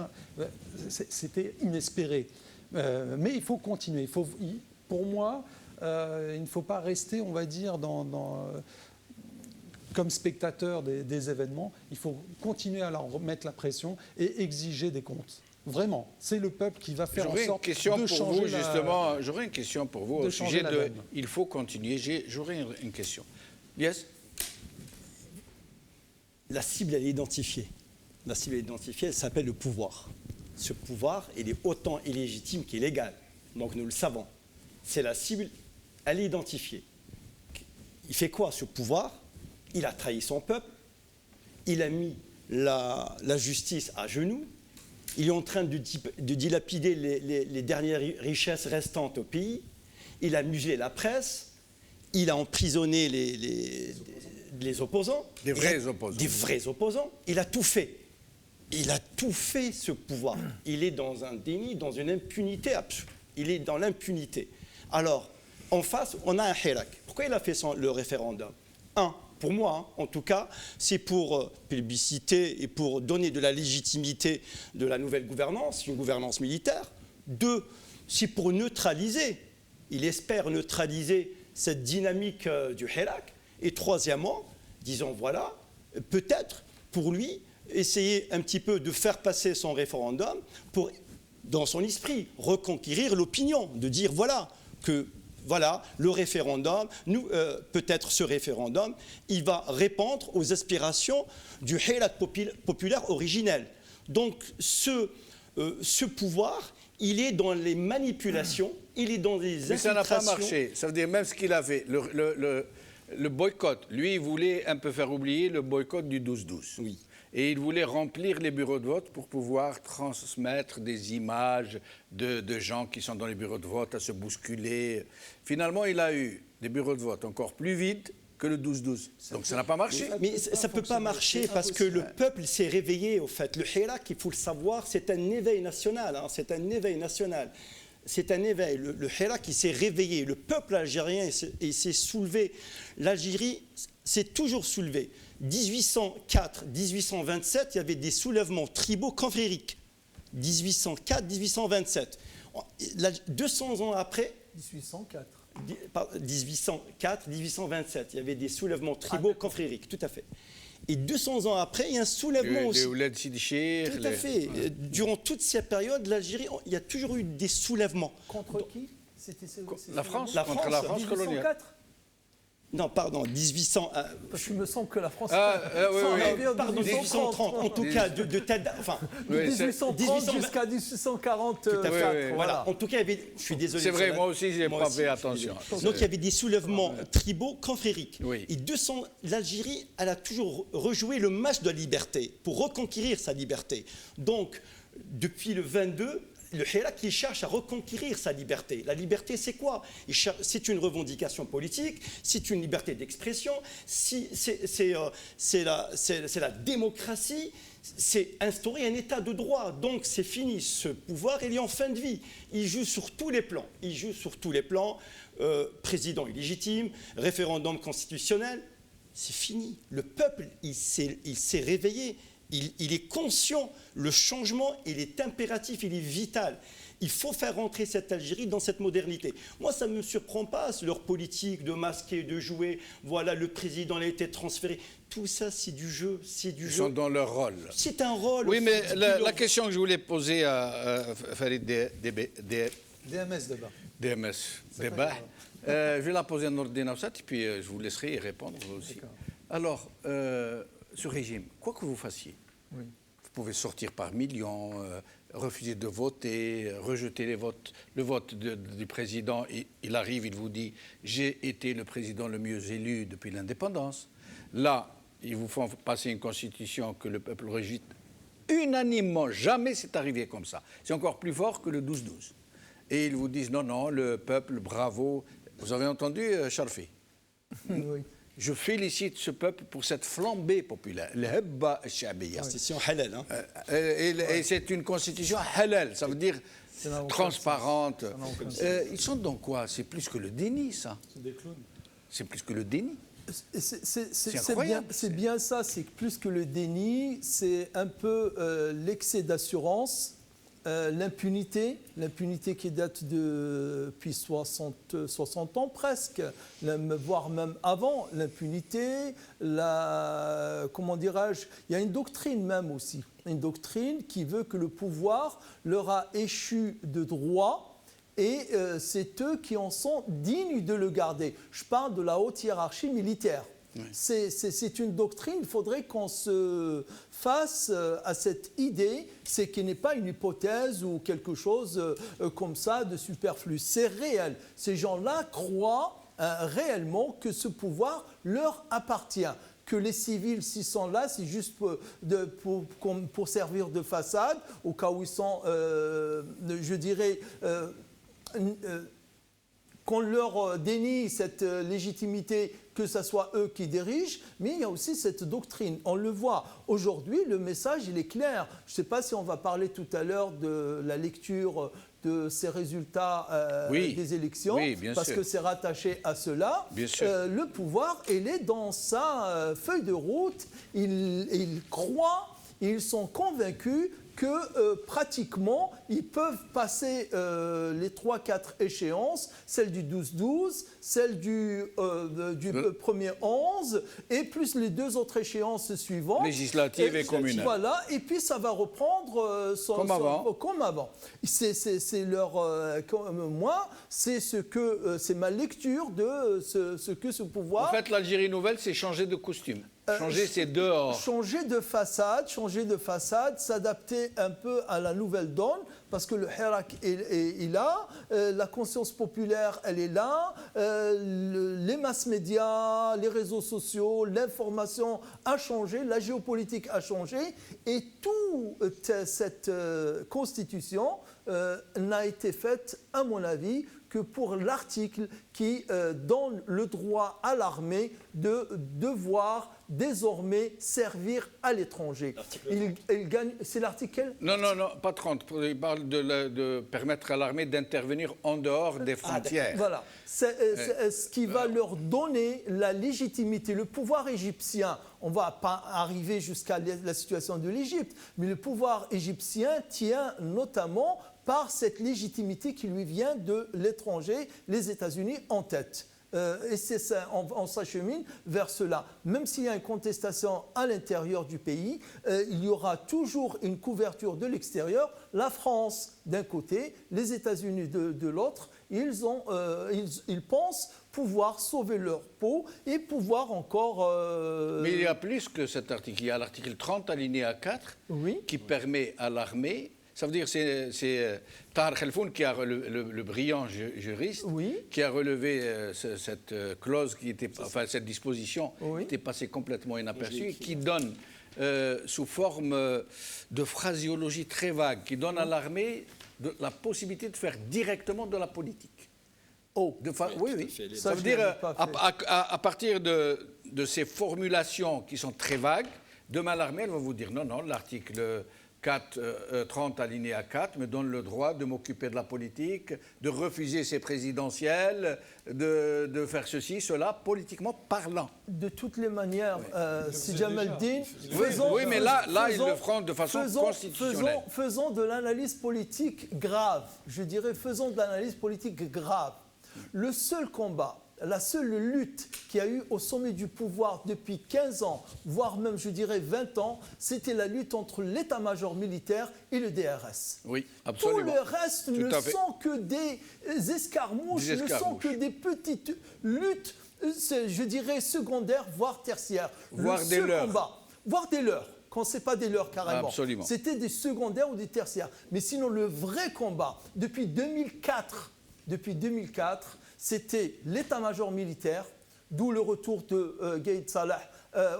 c'était inespéré. Mais il faut continuer. Pour moi, il ne faut pas rester, on va dire, comme spectateur des événements. Il faut continuer à leur remettre la pression et exiger des comptes. Vraiment, c'est le peuple qui va faire en sorte de changer J'aurais une question pour vous au sujet de « il faut continuer ». J'aurais une question. Yes? La cible, elle est identifiée. La cible est identifiée, elle s'appelle le pouvoir. Ce pouvoir, il est autant illégitime qu'illégal. Donc nous le savons. C'est la cible, elle est identifiée. Il fait quoi ce pouvoir? Il a trahi son peuple, il a mis la justice à genoux, il est en train de dilapider les dernières richesses restantes au pays, il a muselé la presse, il a emprisonné les opposants. Des vrais opposants. Des vrais opposants. Il a tout fait. Il a tout fait, ce pouvoir. Il est dans un déni, dans une impunité absolue. Il est dans l'impunité. Alors, en face, on a un Hirak. Pourquoi il a fait le référendum? Pour moi, en tout cas, c'est pour plébisciter et pour donner de la légitimité de la nouvelle gouvernance, une gouvernance militaire. 2, c'est pour neutraliser. Il espère neutraliser cette dynamique du Hirak. Et troisièmement, disons voilà, peut-être pour lui, essayer un petit peu de faire passer son référendum pour, dans son esprit, reconquérir l'opinion, de dire voilà, que voilà, le référendum, peut-être ce référendum, il va répondre aux aspirations du Hirak populaire originel. Donc ce pouvoir, il est dans les manipulations, il est dans les infiltrations. Mais ça n'a pas marché. Ça veut dire même ce qu'il a fait, le boycott. Lui, il voulait un peu faire oublier le boycott du 12-12. Oui. Et il voulait remplir les bureaux de vote pour pouvoir transmettre des images de gens qui sont dans les bureaux de vote à se bousculer. Finalement, il a eu des bureaux de vote encore plus vides que le 12-12. Donc ça n'a pas marché. Mais ça ne peut pas marcher parce que le peuple s'est réveillé, au fait. Le Hirak, il faut le savoir, c'est un éveil national. C'est un éveil national. C'est un éveil. Le Hirak, il s'est réveillé. Le peuple algérien, il s'est soulevé. L'Algérie s'est toujours soulevée. 1804, 1827, il y avait des soulèvements tribaux confrériques. 1804, 1827. 200 ans après... 1804. 1804, 1827, il y avait des soulèvements tribaux confrériques, tout à fait. Et 200 ans après, il y a un soulèvement aussi. Les Ouled Sidi Chir. Tout à fait. Durant toute cette période, l'Algérie, il y a toujours eu des soulèvements. Contre qui? La France. La contre France. la France coloniale. 1804. Non, pardon, 1800. Parce qu'il me semble que la France. Pardon, 1830. En tout cas, de telle date. Enfin, de 1830 jusqu'à 1840. Tout à fait. Voilà. En tout cas, je suis désolé. C'est vrai, moi aussi, j'ai pas fait attention. Donc, il y avait des soulèvements tribaux confrériques. Oui. Et l'Algérie, elle a toujours rejoué le match de la liberté pour reconquérir sa liberté. Donc, depuis le 22. Le Hirak, il cherche à reconquérir sa liberté. La liberté, c'est quoi? C'est une revendication politique, c'est une liberté d'expression, c'est la démocratie, c'est instaurer un état de droit. Donc c'est fini. Ce pouvoir, il est en fin de vie. Il joue sur tous les plans. Président illégitime, référendum constitutionnel. C'est fini. Le peuple, il s'est réveillé. Il est conscient, le changement, il est impératif, il est vital. Il faut faire rentrer cette Algérie dans cette modernité. Moi, ça ne me surprend pas, leur politique de masquer, de jouer. Voilà, le président a été transféré. Tout ça, c'est du jeu. Ils sont dans leur rôle. C'est un rôle. Oui, mais la question que je voulais poser à Farid DMS Débat, je vais la poser en ordre et puis je vous laisserai y répondre aussi. Alors, ce régime, quoi que vous fassiez, vous pouvez sortir par millions, refuser de voter, rejeter le vote du président. Il arrive, il vous dit « j'ai été le président le mieux élu depuis l'indépendance ». Là, ils vous font passer une constitution que le peuple rejette unanimement. Jamais c'est arrivé comme ça. C'est encore plus fort que le 12-12. Et ils vous disent « non, le peuple, bravo ». Vous avez entendu, Charfi? Oui. Je félicite ce peuple pour cette flambée populaire. Constitution halal. Hein. Et c'est une constitution halal, ça veut dire transparente. Ils sont dans quoi? C'est plus que le déni, ça. C'est des clowns. C'est plus que le déni. C'est bien ça, c'est plus que le déni, c'est un peu l'excès d'assurance. L'impunité qui date depuis 60 ans presque, voire même avant, l'impunité, comment dirais-je, il y a une doctrine même aussi, une doctrine qui veut que le pouvoir leur a échu de droit et c'est eux qui en sont dignes de le garder. Je parle de la haute hiérarchie militaire. Oui. C'est une doctrine, il faudrait qu'on se fasse à cette idée, c'est qu'il n'est pas une hypothèse ou quelque chose comme ça de superflu, c'est réel. Ces gens-là croient réellement que ce pouvoir leur appartient, que les civils, s'ils sont là, c'est juste pour servir de façade, au cas où ils sont, je dirais... qu'on leur dénie cette légitimité, que ce soit eux qui dirigent, mais il y a aussi cette doctrine. On le voit. Aujourd'hui, le message, il est clair. Je ne sais pas si on va parler tout à l'heure de la lecture de ces résultats des élections, parce que c'est rattaché à cela. Le pouvoir, il est dans sa feuille de route. Ils croient, ils sont convaincus que pratiquement, ils peuvent passer les 3-4 échéances, celle du 12-12, celle du 1er 11, et plus les 2 autres échéances suivantes. Législatives et communales. Voilà, et puis ça va reprendre comme avant. C'est leur... moi, c'est ma lecture de ce que ce pouvoir... En fait, l'Algérie nouvelle, c'est changer de costume. Changer, c'est dehors. Changer de façade, s'adapter un peu à la nouvelle donne, parce que le Hirak est là, la conscience populaire, elle est là, les masses médias, les réseaux sociaux, l'information a changé, la géopolitique a changé, et toute cette constitution n'a été faite, à mon avis, que pour l'article qui donne le droit à l'armée de devoir désormais servir à l'étranger. Il gagne, c'est l'article... Non, pas 30. Il parle de permettre à l'armée d'intervenir en dehors des frontières. Voilà. C'est ce qui va leur donner la légitimité. Le pouvoir égyptien, on ne va pas arriver jusqu'à la situation de l'Égypte, mais le pouvoir égyptien tient notamment par cette légitimité qui lui vient de l'étranger, les États-Unis en tête. Et c'est ça, on s'achemine vers cela. Même s'il y a une contestation à l'intérieur du pays, il y aura toujours une couverture de l'extérieur. La France d'un côté, les États-Unis de l'autre, ils pensent pouvoir sauver leur peau et pouvoir encore... Mais il y a plus que cet article. Il y a l'article 30, alinéa 4, qui permet à l'armée... Ça veut dire que c'est Tahar Khelfoun, qui a le brillant juriste, qui a relevé cette clause, cette disposition qui était passée complètement inaperçue, et qui donne, sous forme de phraséologie très vague, qui donne à l'armée la possibilité de faire directement de la politique. Oui. Ça veut dire, à partir de ces formulations qui sont très vagues, demain l'armée, elle va vous dire non, l'article 30 alinéa 4 me donne le droit de m'occuper de la politique, de refuser ces présidentielles, de faire ceci, cela, politiquement parlant. De toutes les manières, si Jamaldine... Oui, mais là ils le feront de façon constitutionnelle. Faisons de l'analyse politique grave. Je dirais, faisons de l'analyse politique grave. Le seul combat, la seule lutte qu'il y a eu au sommet du pouvoir depuis 15 ans, voire même, je dirais, 20 ans, c'était la lutte entre l'état-major militaire et le DRS. Oui, absolument. Tout le reste ne sont que des escarmouches, ne sont que des petites luttes, je dirais, secondaires, voire tertiaires. Voire des leurs. Voire des leurs. Quand ce n'est pas des leurs carrément. Absolument. C'était des secondaires ou des tertiaires. Mais sinon, le vrai combat, depuis 2004, c'était l'état-major militaire, d'où le retour de Gaïd Salah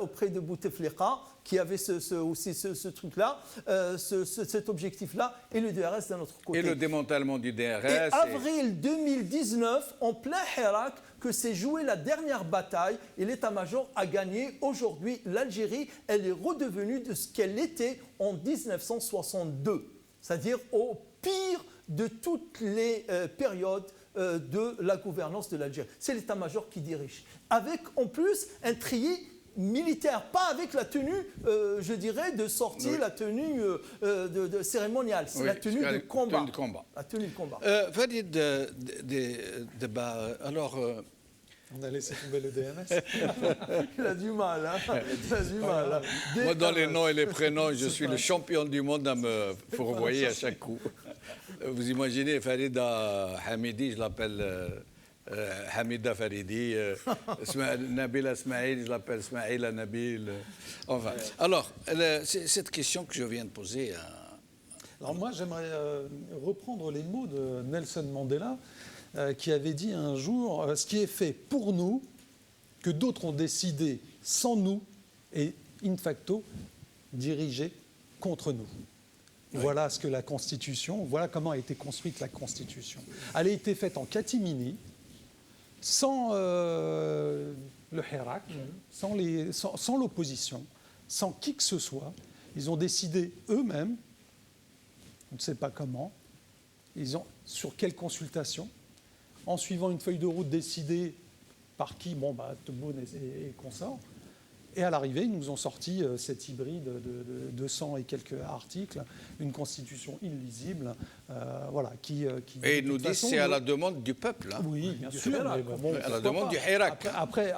auprès de Bouteflika, qui avait aussi ce truc-là, cet objectif-là, et le DRS d'un autre côté. Et le démantèlement du DRS. Et avril 2019, en plein Hirak, que s'est jouée la dernière bataille, et l'état-major a gagné. Aujourd'hui, l'Algérie, elle est redevenue de ce qu'elle était en 1962, c'est-à-dire au pire de toutes les périodes de la gouvernance de l'Algérie. C'est l'état-major qui dirige. Avec en plus un treillis militaire, pas avec la tenue, je dirais, de sortie, la tenue de cérémoniale, c'est la tenue de combat. La tenue de combat. Farid, alors... On a laissé tomber le DMS. Il a du mal, hein. Il a du mal. Moi, dans les noms et les prénoms, je suis le champion du monde à me fourvoyer à chaque coup. Vous imaginez, Farida Hamidi, je l'appelle Hamida Faridi. Nabila Smaïl, je l'appelle Smaïla Nabil. Enfin, alors, cette question que je viens de poser... Alors moi, j'aimerais reprendre les mots de Nelson Mandela, qui avait dit un jour « Ce qui est fait pour nous, que d'autres ont décidé sans nous, est in facto dirigé contre nous. » Voilà ce que la Constitution, voilà comment a été construite la Constitution. Elle a été faite en catimini, sans le Hirak, sans l'opposition, sans qui que ce soit. Ils ont décidé eux-mêmes, on ne sait pas comment, sur quelle consultation, en suivant une feuille de route décidée par qui, Tebboune et consorts. Et à l'arrivée, ils nous ont sorti cet hybride de 200 et quelques articles, une constitution illisible, et ils nous disent que c'est à la demande du peuple. Hein. Oui, bien sûr. À la demande du Hirak. Après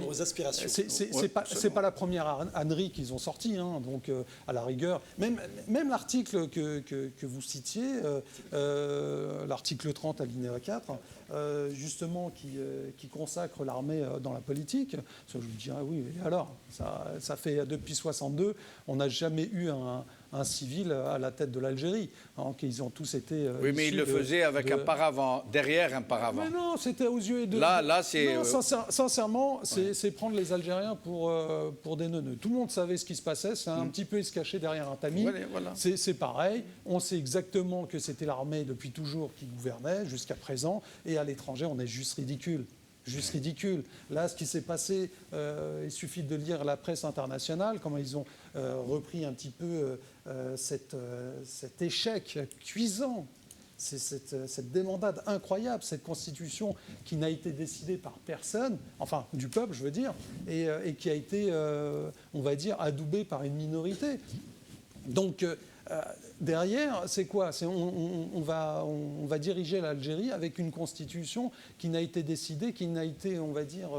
aux aspirations. C'est pas la première ânerie qu'ils ont sortie. Hein, donc, à la rigueur, même l'article que vous citiez, l'article 30 alinéa 4, justement, qui consacre l'armée dans la politique, ça, je vous dirais, oui, et alors ça fait depuis 62, on n'a jamais eu un civil à la tête de l'Algérie. Hein, qu'ils ont tous été. Oui, mais ils le faisaient avec un paravent, derrière un paravent. Mais non, c'était aux yeux de. Là, c'est. Non, sincèrement, c'est prendre les Algériens pour des neuneux. Tout le monde savait ce qui se passait. C'est un petit peu se cacher derrière un tamis. Voilà. C'est pareil. On sait exactement que c'était l'armée depuis toujours qui gouvernait jusqu'à présent. Et à l'étranger, on est juste ridicule. Juste ridicule. Là, ce qui s'est passé, il suffit de lire la presse internationale, comment ils ont repris un petit peu cet échec cuisant, cette débandade incroyable, cette constitution qui n'a été décidée par personne, enfin du peuple, je veux dire, et qui a été, on va dire, adoubée par une minorité. Donc, derrière, c'est quoi? On va diriger l'Algérie avec une constitution qui n'a été décidée, qui n'a été, on va dire,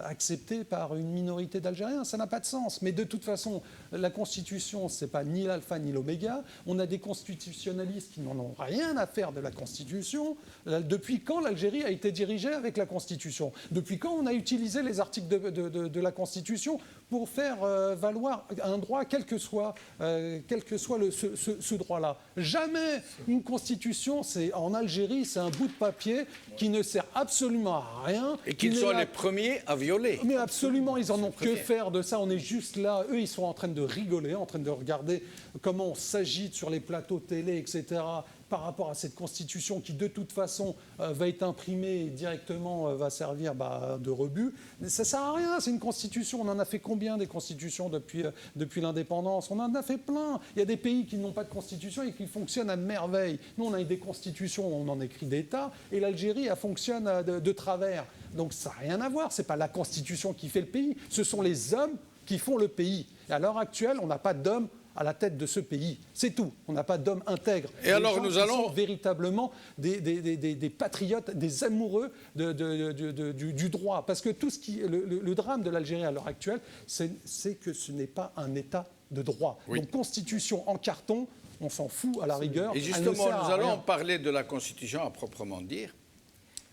acceptée par une minorité d'Algériens. Ça n'a pas de sens. Mais de toute façon, la constitution, c'est pas ni l'alpha ni l'oméga. On a des constitutionnalistes qui n'en ont rien à faire de la constitution. Depuis quand l'Algérie a été dirigée avec la constitution? Depuis quand on a utilisé les articles de la constitution pour faire valoir un droit, quel que soit ce droit-là? Jamais. Une constitution, en Algérie, c'est un bout de papier qui ne sert absolument à rien. Et qu'ils sont les premiers à violer. Mais absolument, ils en ont que faire de ça. On est juste là. Eux, ils sont en train de rigoler, en train de regarder comment on s'agite sur les plateaux télé, etc., par rapport à cette constitution qui, de toute façon, va être imprimée et directement va servir de rebut. Mais ça ne sert à rien, c'est une constitution. On en a fait combien des constitutions depuis l'indépendance? On en a fait plein. Il y a des pays qui n'ont pas de constitution et qui fonctionnent à merveille. Nous, on a des constitutions, on en écrit des tas, et l'Algérie, elle fonctionne de travers. Donc ça n'a rien à voir. Ce n'est pas la constitution qui fait le pays, ce sont les hommes qui font le pays. Et à l'heure actuelle, on n'a pas d'hommes à la tête de ce pays. C'est tout. On n'a pas d'hommes intègres. Et alors nous allons sont véritablement des patriotes, des amoureux du droit. Parce que tout le drame de l'Algérie à l'heure actuelle, c'est que ce n'est pas un État de droit. Oui. Donc constitution en carton, on s'en fout à la rigueur. Et justement, nous allons parler de la constitution à proprement dire.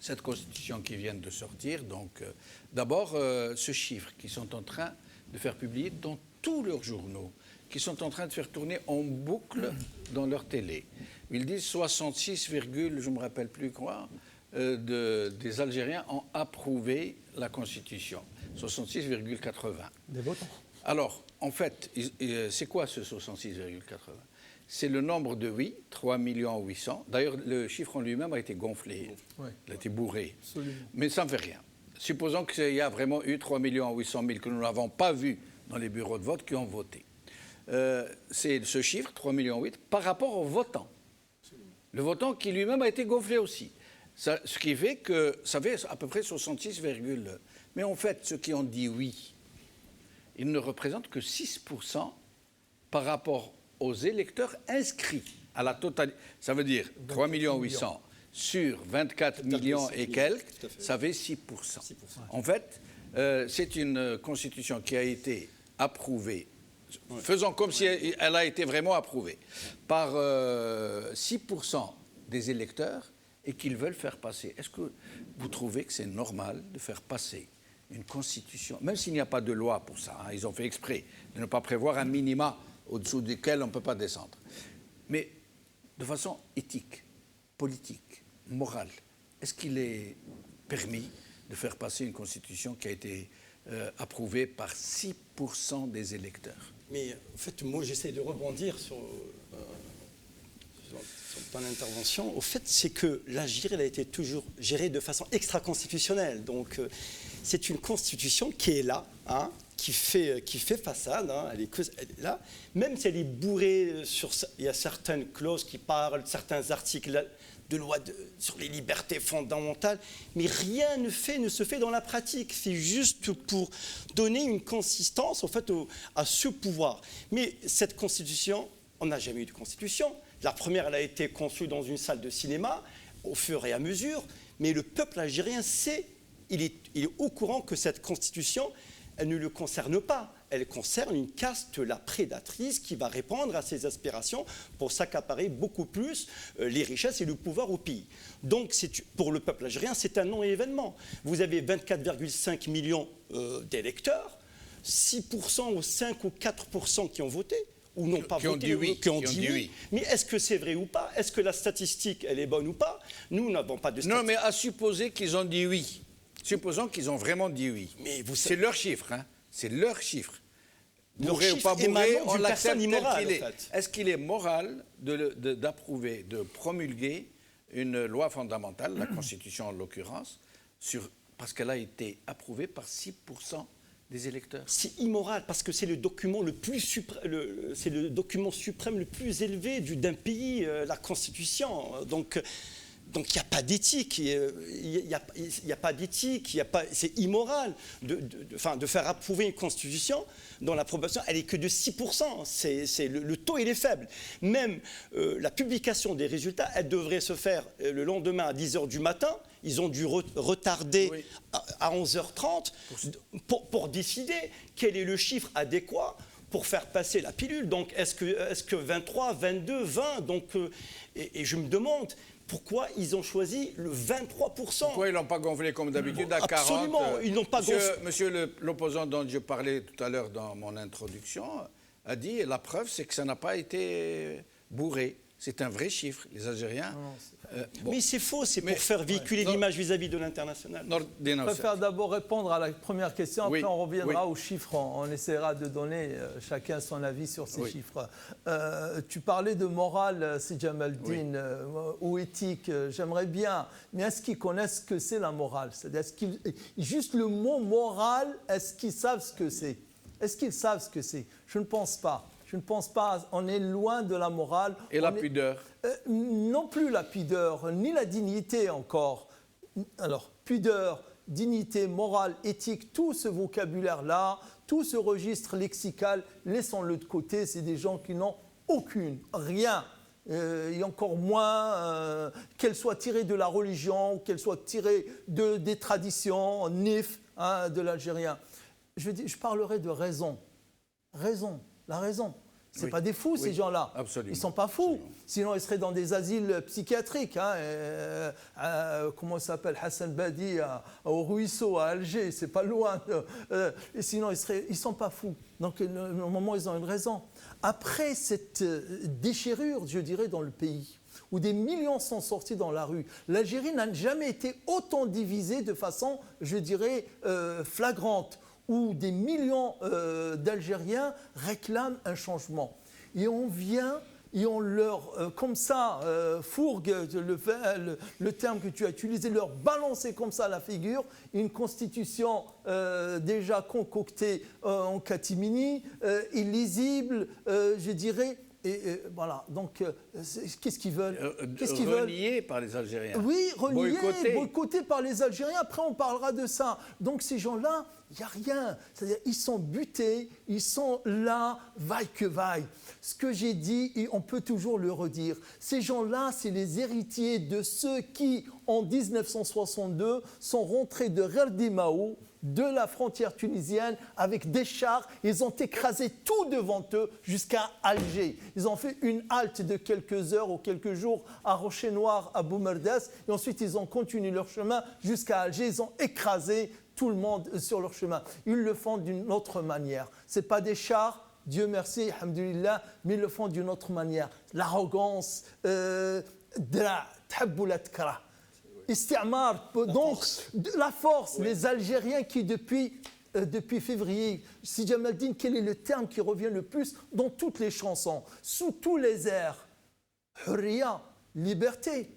Cette constitution qui vient de sortir. Donc, d'abord, ce chiffre qu'ils sont en train de faire publier dans tous leurs journaux, qui sont en train de faire tourner en boucle dans leur télé. Ils disent 66, je ne me rappelle plus quoi, des Algériens ont approuvé la Constitution. 66,80. Des votants. Alors, en fait, c'est quoi ce 66,80 ? C'est le nombre de oui, 3 800 000. D'ailleurs, le chiffre en lui-même a été gonflé. Ouais. Il a été bourré. Absolument. Mais ça ne fait rien. Supposons qu'il y a vraiment eu 3 800 000 que nous n'avons pas vus dans les bureaux de vote qui ont voté. C'est ce chiffre, 3,8 millions, par rapport au votant. Le votant qui lui-même a été gonflé aussi. Ça, ce qui fait que ça fait à peu près 66, mais en fait, ceux qui ont dit oui, ils ne représentent que 6% par rapport aux électeurs inscrits à la totalité. Ça veut dire 3 800 000 sur 24 millions et quelques, ça fait 6%. En fait, c'est une constitution qui a été approuvée. Faisons comme si elle a été vraiment approuvée par 6% des électeurs et qu'ils veulent faire passer. Est-ce que vous trouvez que c'est normal de faire passer une constitution, même s'il n'y a pas de loi pour ça, hein, ils ont fait exprès de ne pas prévoir un minima au-dessous duquel on ne peut pas descendre, mais de façon éthique, politique, morale, est-ce qu'il est permis de faire passer une constitution qui a été approuvée par 6% des électeurs? Mais en fait, moi, j'essaie de rebondir sur ton intervention. Au fait, c'est que l'Algérie, elle a été toujours gérée de façon extra-constitutionnelle. Donc, c'est une constitution qui est là, hein, qui fait façade, hein, elle est là. Même si elle est bourrée, il y a certaines clauses qui parlent, certains articles de loi sur les libertés fondamentales, mais rien ne se fait dans la pratique. C'est juste pour donner une consistance au fait, à ce pouvoir. Mais cette constitution, on n'a jamais eu de constitution. La première, elle a été conçue dans une salle de cinéma, au fur et à mesure, mais le peuple algérien il est au courant que cette constitution, elle ne le concerne pas. Elle concerne une caste, la prédatrice, qui va répondre à ses aspirations pour s'accaparer beaucoup plus les richesses et le pouvoir au pays. Donc, pour le peuple algérien, c'est un non-événement. Vous avez 24,5 millions d'électeurs, 6% ou 5 ou 4% qui ont voté, ou n'ont pas voté, qui ont dit oui. Mais est-ce que c'est vrai ou pas? Est-ce que la statistique, elle est bonne ou pas? Nous n'avons pas de statistique. Non, mais à supposer qu'ils ont dit oui. Supposons qu'ils ont vraiment dit oui. C'est leur chiffre, hein. C'est leur chiffre. Bourré ou pas bourré, on l'accepte tel qu'il est. Est-ce qu'il est moral d'approuver, de promulguer une loi fondamentale, la Constitution en l'occurrence, parce qu'elle a été approuvée par 6% des électeurs? C'est immoral parce que c'est le document suprême le plus élevé d'un pays, la Constitution. Donc Donc il n'y a pas d'éthique, il n'y a pas d'éthique, c'est immoral de faire approuver une constitution dont l'approbation elle est que de 6%. Le taux il est faible. Même la publication des résultats, elle devrait se faire le lendemain à 10h du matin. Ils ont dû retarder à 11h30 pour décider quel est le chiffre adéquat pour faire passer la pilule. Donc est-ce que 23, 22, 20 donc, et je me demande pourquoi ils ont choisi le 23%. Pourquoi ils ne l'ont pas gonflé comme d'habitude à 40%? Absolument, ils n'ont pas gonflé. Monsieur l'opposant dont je parlais tout à l'heure dans mon introduction a dit, la preuve c'est que ça n'a pas été bourré. C'est un vrai chiffre, les Algériens. Bon. Mais c'est faux, c'est pour faire véhiculer l'image vis-à-vis de l'international. Je préfère d'abord répondre à la première question, après on reviendra aux chiffres, on essaiera de donner chacun son avis sur ces chiffres. Tu parlais de morale, Si Jamaldine, ou éthique, j'aimerais bien, mais est-ce qu'ils connaissent ce que c'est la morale? C'est-à-dire, juste le mot morale, est-ce qu'ils savent ce que c'est? Est-ce qu'ils savent ce que c'est? Je ne pense pas. Je ne pense pas, on est loin de la morale. Et la pudeur? Non plus la pudeur, ni la dignité encore. Alors, pudeur, dignité, morale, éthique, tout ce vocabulaire-là, tout ce registre lexical, laissons-le de côté, c'est des gens qui n'ont aucune, rien. Et encore moins qu'elle soit tirée de la religion, qu'elle soit tirée des traditions, nif, de l'Algérien. Je parlerai de raison. Raison. La raison. Ce n'est pas des fous, ces gens-là. Absolument. Ils ne sont pas fous. Absolument. Sinon, ils seraient dans des asiles psychiatriques. Comment ça s'appelle? Hassan Badi, au Ruisseau, à Alger. C'est pas loin. Et sinon, ils ne sont pas fous. Donc, au moment où ils ont une raison. Après cette déchirure, je dirais, dans le pays, où des millions sont sortis dans la rue, l'Algérie n'a jamais été autant divisée de façon, je dirais, flagrante, où des millions d'Algériens réclament un changement. Et on vient et on leur, comme ça, fourgue, le terme que tu as utilisé, leur balancer comme ça à la figure, une constitution déjà concoctée en catimini, illisible, je dirais. Et voilà, donc qu'est-ce qu'ils veulent? Reniés par les Algériens. Oui, reniés, boycottés par les Algériens. Après, on parlera de ça. Donc ces gens-là, il n'y a rien. C'est-à-dire, ils sont butés, ils sont là, vaille que vaille. Ce que j'ai dit, et on peut toujours le redire, ces gens-là, c'est les héritiers de ceux qui, en 1962, sont rentrés de Rerdimao, de la frontière tunisienne, avec des chars. Ils ont écrasé tout devant eux jusqu'à Alger. Ils ont fait une halte de quelques heures ou quelques jours à Rocher-Noir, à Boumerdès, et ensuite ils ont continué leur chemin jusqu'à Alger. Ils ont écrasé tout le monde sur leur chemin. Ils le font d'une autre manière. Ce n'est pas des chars, Dieu merci, alhamdoulilah, mais ils le font d'une autre manière. L'arrogance, Isti'mar, donc la force, les Algériens qui depuis février, Si Jamaldine, quel est le terme qui revient le plus dans toutes les chansons, sous tous les airs? Hurriya, liberté.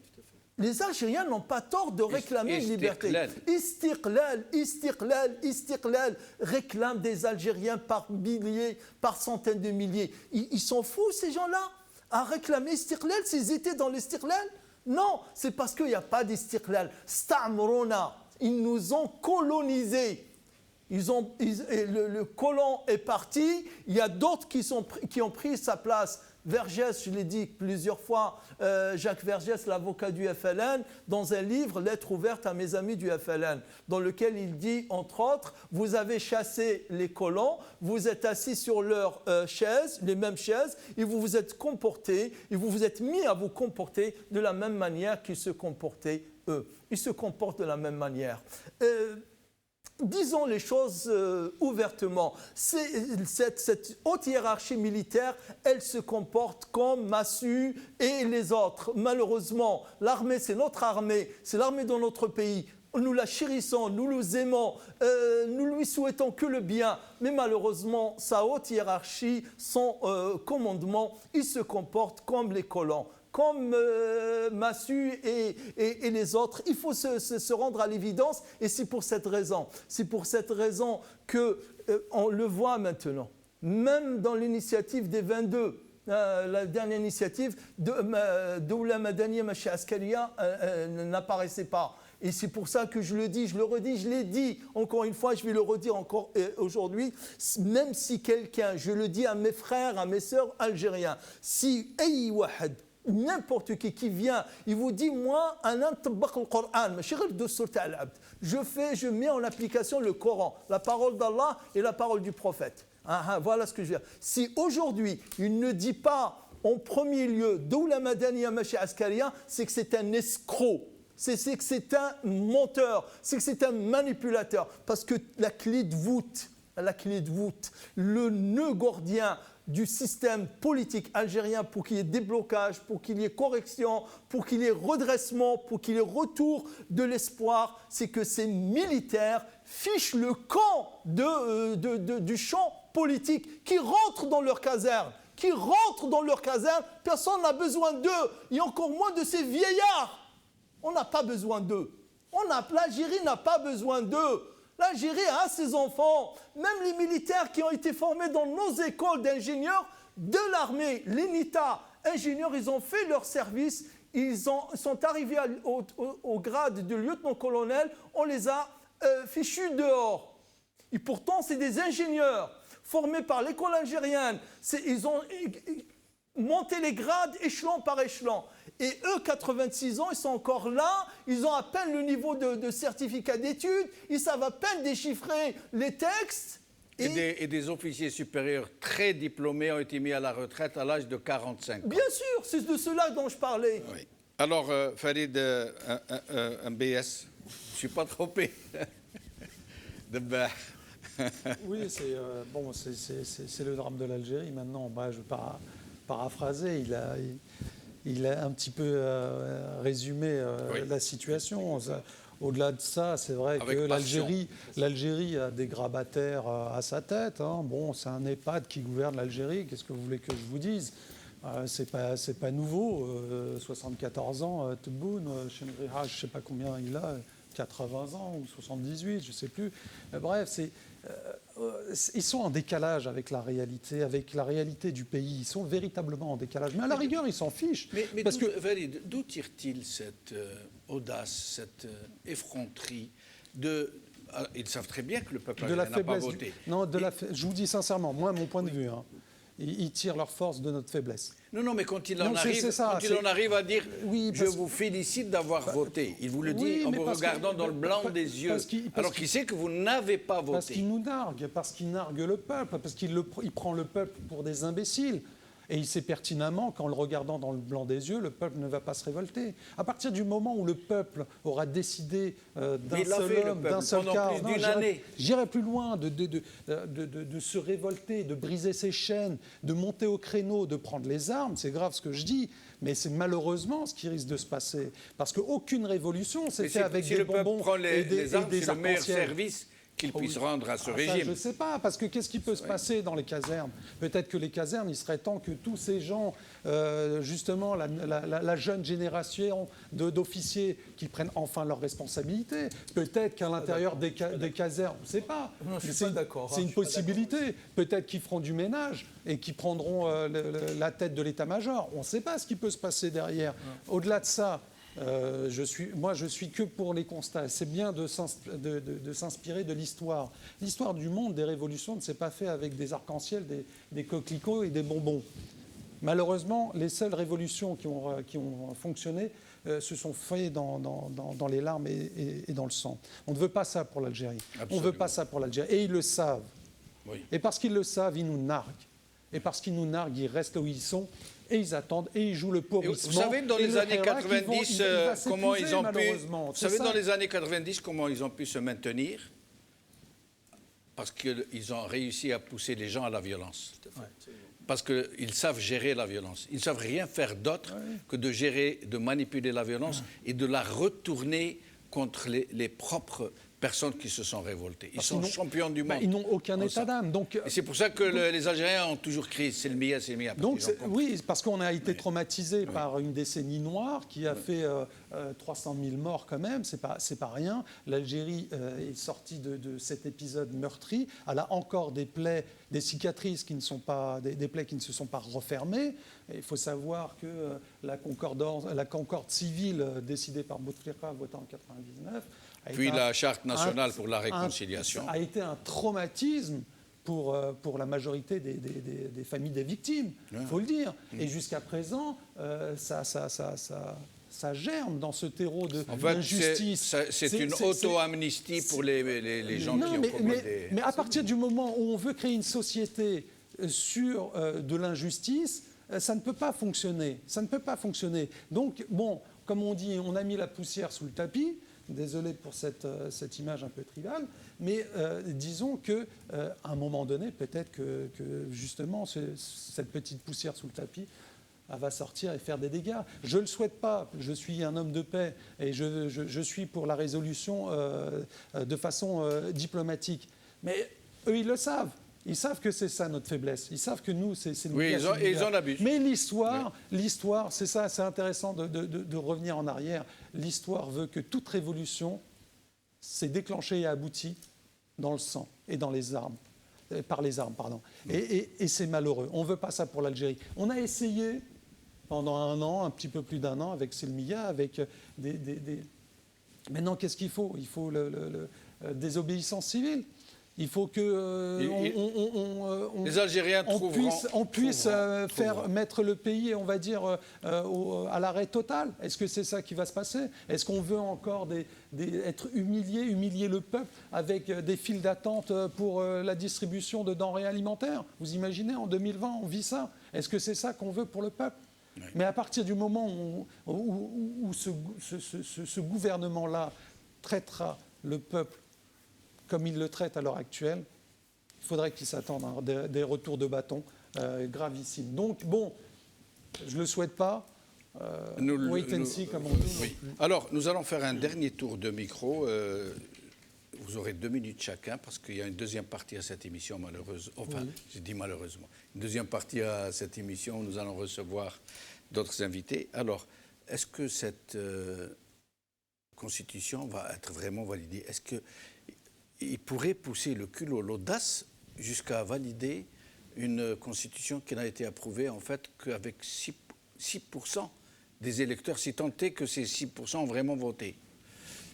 Les Algériens n'ont pas tort de réclamer une liberté. Istiqlal, istiqlal, istiqlal, réclament des Algériens par milliers, par centaines de milliers. Ils sont fous, ces gens-là, à réclamer istiqlal s'ils étaient dans l'istiqlal? Non, c'est parce qu'il n'y a pas d'istiqlal. Stamrona, ils nous ont colonisés. Le colon est parti, il y a d'autres qui ont pris sa place. Vergès, je l'ai dit plusieurs fois, Jacques Vergès, l'avocat du FLN, dans un livre, Lettre ouverte à mes amis du FLN, dans lequel il dit, entre autres, vous avez chassé les colons, vous êtes assis sur leurs chaises, les mêmes chaises, et vous vous êtes comportés, et vous vous êtes mis à vous comporter de la même manière qu'ils se comportaient eux. Ils se comportent de la même manière. Disons les choses ouvertement. Cette haute hiérarchie militaire, elle se comporte comme Massu et les autres. Malheureusement, l'armée, c'est notre armée, c'est l'armée de notre pays. Nous la chérissons, nous nous aimons, nous lui souhaitons que le bien. Mais malheureusement, sa haute hiérarchie, son commandement, il se comporte comme les colons. Comme Massu et les autres, il faut se rendre à l'évidence, et c'est pour cette raison qu'on le voit maintenant. Même dans l'initiative des 22, la dernière initiative de Doula Madaniya Machi Askaria n'apparaissait pas. Et c'est pour ça que je le dis, je le redis, je l'ai dit encore une fois, je vais le redire encore aujourd'hui, même si quelqu'un, je le dis à mes frères, à mes sœurs algériens, si Ayi Wahad, n'importe qui vient, il vous dit, moi, je mets en application le Coran, la parole d'Allah et la parole du prophète. Voilà ce que je veux dire. Si aujourd'hui, il ne dit pas en premier lieu Doula Madaniya Machi Askaria, c'est que c'est un escroc. C'est que c'est un menteur, c'est que c'est un manipulateur. Parce que la clé de voûte, le nœud gordien du système politique algérien pour qu'il y ait déblocage, pour qu'il y ait correction, pour qu'il y ait redressement, pour qu'il y ait retour de l'espoir, c'est que ces militaires fichent le camp du champ politique, qui rentrent dans leur caserne. Personne n'a besoin d'eux, et encore moins de ces vieillards. On n'a pas besoin d'eux. L'Algérie n'a pas besoin d'eux. L'Algérie a ses enfants. Même les militaires qui ont été formés dans nos écoles d'ingénieurs de l'armée, l'ENITA, ingénieurs, ils ont fait leur service. Ils sont arrivés au grade de lieutenant-colonel. On les a fichus dehors. Et pourtant, c'est des ingénieurs formés par l'école algérienne. Ils ont monté les grades échelon par échelon. Et eux, 86 ans, ils sont encore là, ils ont à peine le niveau de certificat d'études, ils savent à peine déchiffrer les textes. Et des officiers supérieurs très diplômés ont été mis à la retraite à l'âge de 45 ans. Bien sûr, c'est de cela dont je parlais. Oui. Alors, Farid, un BS, je ne suis pas trompé. Oui, c'est le drame de l'Algérie. Maintenant, je ne vais pas paraphraser, il a un petit peu résumé la situation. Au-delà de ça, c'est vrai que l'Algérie a des grabataires à sa tête. Bon, c'est un EHPAD qui gouverne l'Algérie. Qu'est-ce que vous voulez que je vous dise ? C'est pas nouveau. 74 ans, Tebboune, Chemriha, je ne sais pas combien il a, 80 ans ou 78, je ne sais plus. Bref, ils sont en décalage avec la réalité du pays. Ils sont véritablement en décalage. Mais à la rigueur, ils s'en fichent. Mais Farid, d'où tire-t-il cette audace, cette effronterie ils savent très bien que le peuple algérien n'a pas voté. Je vous dis sincèrement, moi, mon point de vue, ils tirent leur force de notre faiblesse. Non, mais quand il en arrive à dire « je vous félicite d'avoir voté », il vous le dit en vous regardant dans le blanc des yeux, alors qu'il sait que vous n'avez pas voté. Parce qu'il nous nargue, parce qu'il nargue le peuple, parce qu'il prend le peuple pour des imbéciles. Et il sait pertinemment qu'en le regardant dans le blanc des yeux, le peuple ne va pas se révolter. À partir du moment où le peuple aura décidé d'un seul homme, d'un seul quart, j'irai plus loin, de se révolter, de briser ses chaînes, de monter au créneau, de prendre les armes, c'est grave ce que je dis, mais c'est malheureusement ce qui risque de se passer. Parce qu'aucune révolution s'est faite avec des bonbons et des armes, c'est le meilleur service qu'il puisse rendre à ce régime. Je ne sais pas, parce que qu'est-ce qui peut se passer dans les casernes ? Peut-être que les casernes, il serait temps que tous ces gens, justement, la jeune génération d'officiers, qui prennent enfin leurs responsabilités. Peut-être qu'à l'intérieur des casernes, on ne sait pas. Non, je suis pas d'accord. C'est une possibilité. Peut-être qu'ils feront du ménage et qu'ils prendront la tête de l'état-major. On ne sait pas ce qui peut se passer derrière. Au-delà de ça, je suis que pour les constats. C'est bien de s'inspirer de l'histoire. L'histoire du monde des révolutions ne s'est pas faite avec des arcs-en-ciel, des coquelicots et des bonbons. Malheureusement, les seules révolutions qui ont fonctionné se sont faites dans les larmes et dans le sang. On ne veut pas ça pour l'Algérie. Absolument. On ne veut pas ça pour l'Algérie. Et ils le savent. Oui. Et parce qu'ils le savent, ils nous narguent. Et parce qu'ils nous narguent, ils restent où ils sont. Et ils attendent, et ils jouent le pourrissement. Vous savez, dans les années 90, comment ils ont pu... Vous savez, dans les années 90, comment ils ont pu se maintenir ? Parce qu'ils ont réussi à pousser les gens à la violence. Parce qu'ils savent gérer la violence. Ils ne savent rien faire d'autre que de gérer, de manipuler la violence et de la retourner contre les propres personnes qui se sont révoltées. Ils sont champions du monde. Ils n'ont aucun état d'âme. Et c'est pour ça que les Algériens ont toujours crié Selmia, Selmia. Donc, oui, parce qu'on a été traumatisé par une décennie noire qui a fait 300 000 morts quand même, c'est pas rien. L'Algérie est sortie de cet épisode meurtri. Elle a encore des plaies, des cicatrices qui ne sont pas, des plaies qui ne se sont pas refermées. Et il faut savoir que la concorde civile décidée par Bouteflika, votée en 1999, puis la charte nationale pour la réconciliation a été un traumatisme pour la majorité des familles des victimes, il faut le dire. Et jusqu'à présent, ça germe dans ce terreau d'injustice. C'est une auto-amnistie pour les gens qui ont commis des... Mais à partir du moment où on veut créer une société sur de l'injustice, ça ne peut pas fonctionner. Ça ne peut pas fonctionner. Donc, bon, comme on dit, on a mis la poussière sous le tapis. Désolé pour cette image un peu triviale, mais disons qu'à un moment donné, peut-être que justement, cette petite poussière sous le tapis va sortir et faire des dégâts. Je ne le souhaite pas. Je suis un homme de paix et je suis pour la résolution de façon diplomatique. Mais eux, ils le savent. Ils savent que c'est ça notre faiblesse. Ils savent que nous, c'est nous. Oui, ils en abusent. Mais l'histoire, c'est ça, c'est intéressant de revenir en arrière. L'histoire veut que toute révolution s'est déclenchée et aboutie dans le sang et dans les armes, par les armes, pardon. Et c'est malheureux. On ne veut pas ça pour l'Algérie. On a essayé pendant un an, un petit peu plus d'un an, avec Selmia, avec des... Maintenant, qu'est-ce qu'il faut ? Il faut des obéissances civiles. Il faut que les Algériens on puisse mettre le pays, on va dire, à l'arrêt total. Est-ce que c'est ça qui va se passer ? Est-ce qu'on veut encore être humilier le peuple avec des files d'attente pour la distribution de denrées alimentaires ? Vous imaginez, en 2020, on vit ça. Est-ce que c'est ça qu'on veut pour le peuple ? Oui. Mais à partir du moment où ce gouvernement-là traitera le peuple comme il le traite à l'heure actuelle, il faudrait qu'il s'attende à des retours de bâton gravissimes. Donc, bon, je ne le souhaite pas. Wait and see, comme on dit. Oui. Alors, nous allons faire un dernier tour de micro. Vous aurez 2 minutes chacun, parce qu'il y a une deuxième partie à cette émission, malheureusement. Enfin, oui. J'ai dit malheureusement. Une deuxième partie à cette émission où nous allons recevoir d'autres invités. Alors, est-ce que cette constitution va être vraiment validée ? Est-ce que il pourrait pousser le culot, l'audace, jusqu'à valider une constitution qui n'a été approuvée, en fait, qu'avec 6% des électeurs, si tant est que ces 6% ont vraiment voté.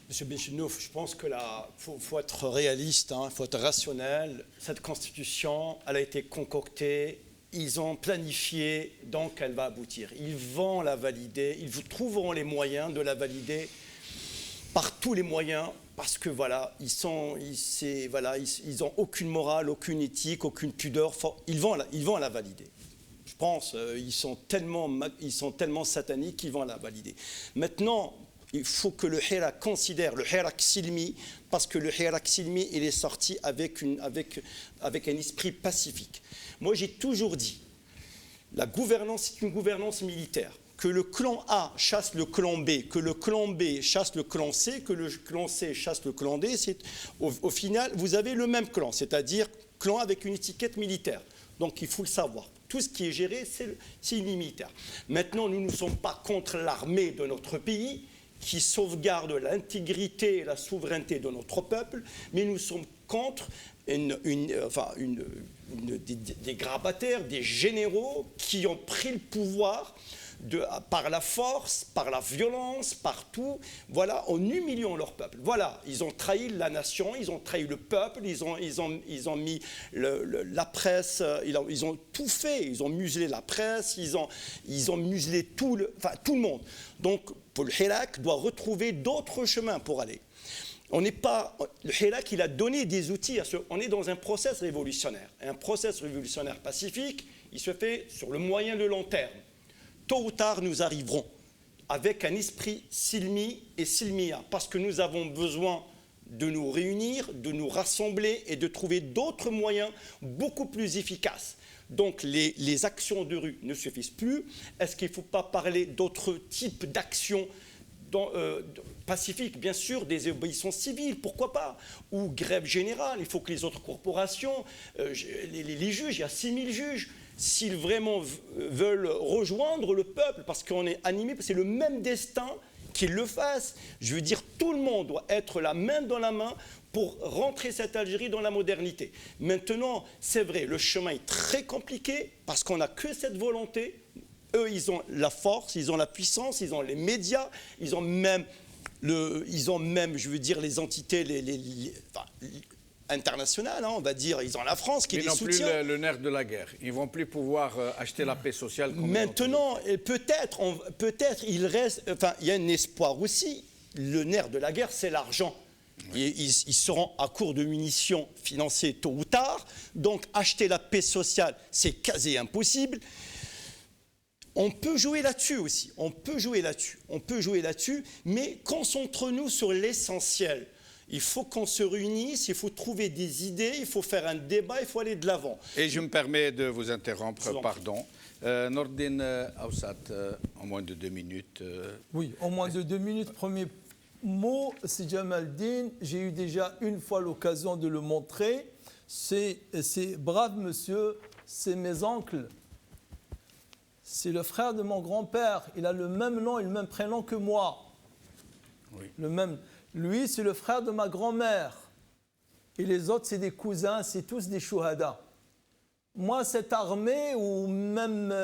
Monsieur Benchenouf, je pense que là, faut être réaliste, il faut être rationnel. Cette constitution, elle a été concoctée, ils ont planifié, donc elle va aboutir. Ils vont la valider, ils trouveront les moyens de la valider par tous les moyens. Parce que voilà, ils ont aucune morale, aucune éthique, aucune pudeur. Ils vont la valider. Je pense, ils sont tellement sataniques qu'ils vont la valider. Maintenant, il faut que le Hirak considère le Hirak Silmi, parce que le Hirak Silmi, il est sorti avec un esprit pacifique. Moi, j'ai toujours dit, la gouvernance, c'est une gouvernance militaire. Que le clan A chasse le clan B, que le clan B chasse le clan C, que le clan C chasse le clan D, au final, vous avez le même clan, c'est-à-dire clan avec une étiquette militaire. Donc il faut le savoir. Tout ce qui est géré, c'est militaire. Maintenant, nous ne sommes pas contre l'armée de notre pays, qui sauvegarde l'intégrité et la souveraineté de notre peuple, mais nous sommes contre des grabataires, des généraux qui ont pris le pouvoir par la force, par la violence, partout, voilà, en humiliant leur peuple. Voilà, ils ont trahi la nation, ils ont trahi le peuple, ils ont mis la presse, ils ont tout fait, ils ont muselé la presse, ils ont muselé tout le monde. Donc, le Hirak doit retrouver d'autres chemins pour aller. Le Hirak, il a donné des outils, on est dans un processus révolutionnaire. Un processus révolutionnaire pacifique, il se fait sur le moyen de long terme. Tôt ou tard, nous arriverons avec un esprit silmi et silmia, parce que nous avons besoin de nous réunir, de nous rassembler et de trouver d'autres moyens beaucoup plus efficaces. Donc les actions de rue ne suffisent plus. Est-ce qu'il ne faut pas parler d'autres types d'actions pacifique, bien sûr, désobéissance civile, pourquoi pas, ou grève générale. Il faut que les autres corporations, les juges, il y a 6000 juges, s'ils vraiment veulent rejoindre le peuple, parce qu'on est animé, c'est le même destin, qu'ils le fassent. Je veux dire, tout le monde doit être la main dans la main pour rentrer cette Algérie dans la modernité. Maintenant, c'est vrai, le chemin est très compliqué parce qu'on n'a que cette volonté. Eux, ils ont la force, ils ont la puissance, ils ont les médias, ils ont même, je veux dire, les entités internationales, hein, on va dire, ils ont la France qui les soutient. Ils n'ont plus le nerf de la guerre. Ils ne vont plus pouvoir acheter la paix sociale. Maintenant, et peut-être, il reste, il y a un espoir aussi. Le nerf de la guerre, c'est l'argent. Ils seront à court de munitions financées tôt ou tard. Donc, acheter la paix sociale, c'est quasi impossible. On peut jouer là-dessus aussi. On peut jouer là-dessus, mais concentrons-nous sur l'essentiel. Il faut qu'on se réunisse, il faut trouver des idées, il faut faire un débat, il faut aller de l'avant. Et je me permets de vous interrompre, pardon. Nordine Aoussat, en moins de 2 minutes. Oui, en moins de 2 minutes. Premier mot, c'est Jamaldine. J'ai eu déjà une fois l'occasion de le montrer. C'est brave monsieur, c'est mes oncles. C'est le frère de mon grand-père. Il a le même nom et le même prénom que moi. Oui. Lui, c'est le frère de ma grand-mère. Et les autres, c'est des cousins, c'est tous des chouhadas. Moi, cette armée, ou même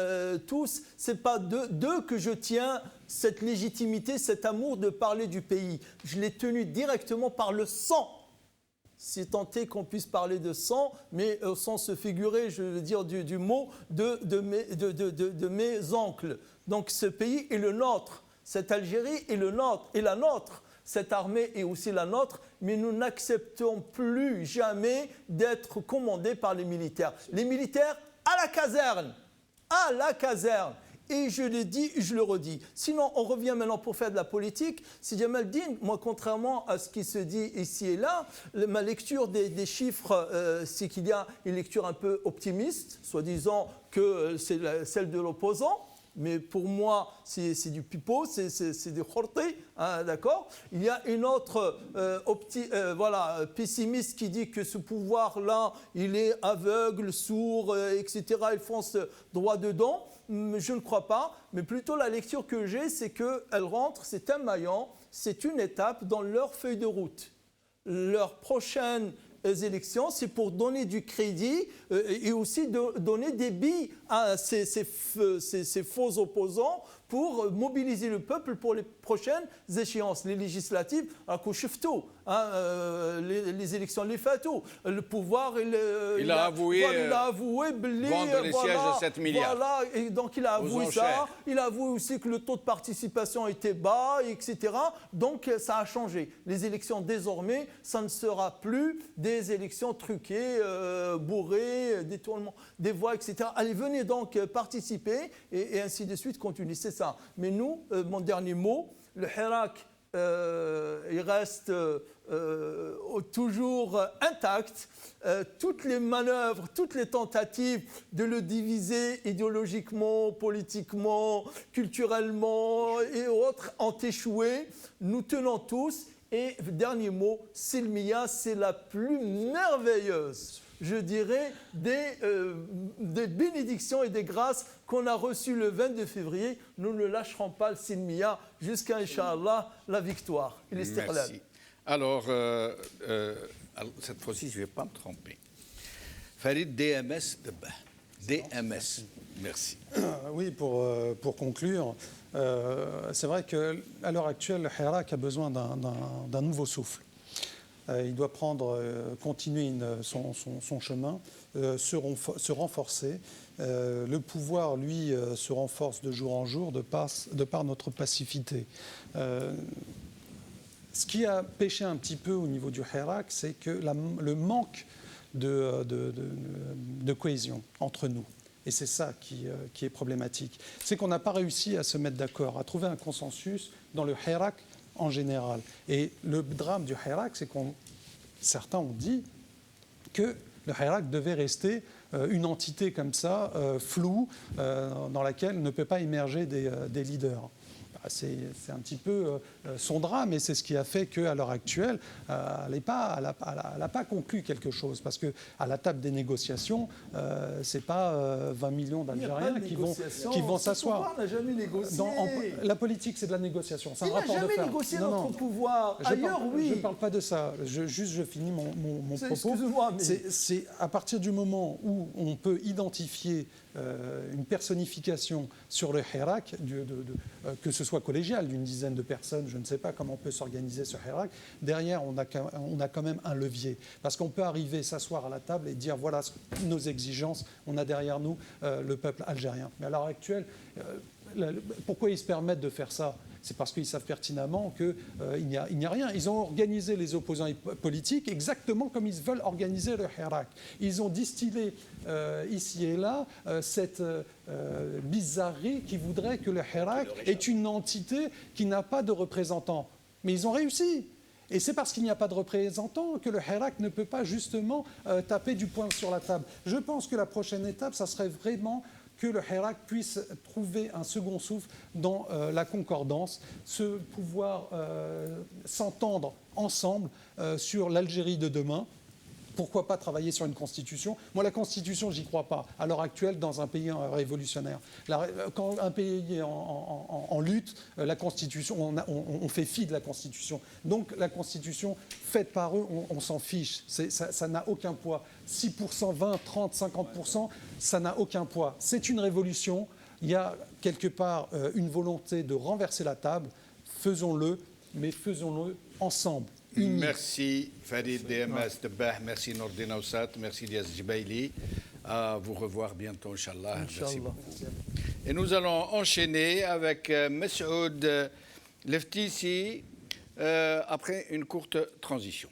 tous, c'est pas d'eux que je tiens cette légitimité, cet amour de parler du pays. Je l'ai tenu directement par le sang. C'est tenté qu'on puisse parler de sang, mais au sens figuré, je veux dire du mot, de mes oncles. Donc ce pays est le nôtre, cette Algérie est la nôtre. Cette armée est aussi la nôtre, mais nous n'acceptons plus jamais d'être commandés par les militaires. Les militaires à la caserne. Et je l'ai dit, je le redis. Sinon, on revient maintenant pour faire de la politique. C'est Jamaldine, moi, contrairement à ce qui se dit ici et là, ma lecture des chiffres, c'est qu'il y a une lecture un peu optimiste, soi-disant que c'est celle de l'opposant. Mais pour moi, c'est du pipeau, c'est du khorté, hein, d'accord. Il y a une autre pessimiste qui dit que ce pouvoir-là, il est aveugle, sourd, etc. Il fonce droit dedans. Je ne crois pas, mais plutôt la lecture que j'ai, c'est qu'elle rentre, c'est un maillon, c'est une étape dans leur feuille de route. Leur prochaine élections, c'est pour donner du crédit et aussi donner des billes à ces faux opposants pour mobiliser le peuple pour les prochaines échéances, les législatives, les élections, les fatou, le pouvoir, il a avoué vendre les sièges à 7 milliards. Voilà, et donc il a avoué ça, il a avoué aussi que le taux de participation était bas, etc. Donc ça a changé. Les élections désormais, ça ne sera plus des élections truquées, bourrées, détournement des voix, etc. Allez, venez donc participer et ainsi de suite, continuez, c'est ça. Mais nous, mon dernier mot, le Hirak, il reste toujours intact. Toutes les manœuvres, toutes les tentatives de le diviser idéologiquement, politiquement, culturellement et autres ont échoué. Nous tenons tous. Et dernier mot, Silmiya, c'est la plus merveilleuse, je dirais, des bénédictions et des grâces qu'on a reçues le 22 février. Nous ne lâcherons pas le Silmiya jusqu'à, Inch'Allah, la victoire. Merci. Alors, cette fois-ci, je ne vais pas me tromper. Farid DMS de Bah. DMS. Merci. Oui, pour conclure, c'est vrai qu'à l'heure actuelle, le Hirak a besoin d'un nouveau souffle. Il doit continuer son chemin, se renforcer. Le pouvoir, lui, se renforce de jour en jour de par notre passivité. Ce qui a péché un petit peu au niveau du Hirak, c'est que le manque de cohésion entre nous. Et c'est ça qui est problématique. C'est qu'on n'a pas réussi à se mettre d'accord, à trouver un consensus dans le Hirak en général. Et le drame du Hirak, c'est certains ont dit que le Hirak devait rester une entité comme ça, floue, dans laquelle ne peut pas émerger des leaders. c'est un petit peu son drame, et c'est ce qui a fait qu'à l'heure actuelle, elle n'a pas conclu quelque chose. Parce qu'à la table des négociations, ce n'est pas 20 millions d'Algériens qui vont s'asseoir. On n'a jamais négocié. La politique, c'est de la négociation. C'est un rapport de force. Il n'a jamais négocié notre pouvoir. Ailleurs, oui. Je ne parle pas de ça. Je finis mon propos. Excuse-moi, mais... C'est à partir du moment où on peut identifier une personnification sur le Hirak, que ce soit collégial, d'une dizaine de personnes, je ne sais pas comment on peut s'organiser ce Hirak. Derrière, on a quand même un levier. Parce qu'on peut arriver, s'asseoir à la table et dire voilà nos exigences, on a derrière nous le peuple algérien. Mais à l'heure actuelle, pourquoi ils se permettent de faire ça ? C'est parce qu'ils savent pertinemment qu'il n'y a rien. Ils ont organisé les opposants politiques exactement comme ils veulent organiser le Hirak. Ils ont distillé ici et là cette bizarrerie qui voudrait que le Hirak est une entité qui n'a pas de représentants. Mais ils ont réussi. Et c'est parce qu'il n'y a pas de représentant que le Hirak ne peut pas justement taper du poing sur la table. Je pense que la prochaine étape, ça serait vraiment que le Hirak puisse trouver un second souffle dans la concordance, pouvoir s'entendre ensemble sur l'Algérie de demain. Pourquoi pas travailler sur une constitution ? Moi, la constitution, j'y crois pas. À l'heure actuelle, dans un pays révolutionnaire, quand un pays est en lutte, la constitution, on fait fi de la constitution. Donc, la constitution faite par eux, on s'en fiche. Ça n'a aucun poids. 6%, 20, 30, 50%, ça n'a aucun poids. C'est une révolution. Il y a quelque part une volonté de renverser la table. Faisons-le, mais faisons-le ensemble. Merci Farid DMS Debah, merci Nordin Oussat, merci Diaz Djibaili. À vous revoir bientôt, Inch'Allah. Merci beaucoup. Et nous allons enchaîner avec Messoud Leftissi après une courte transition.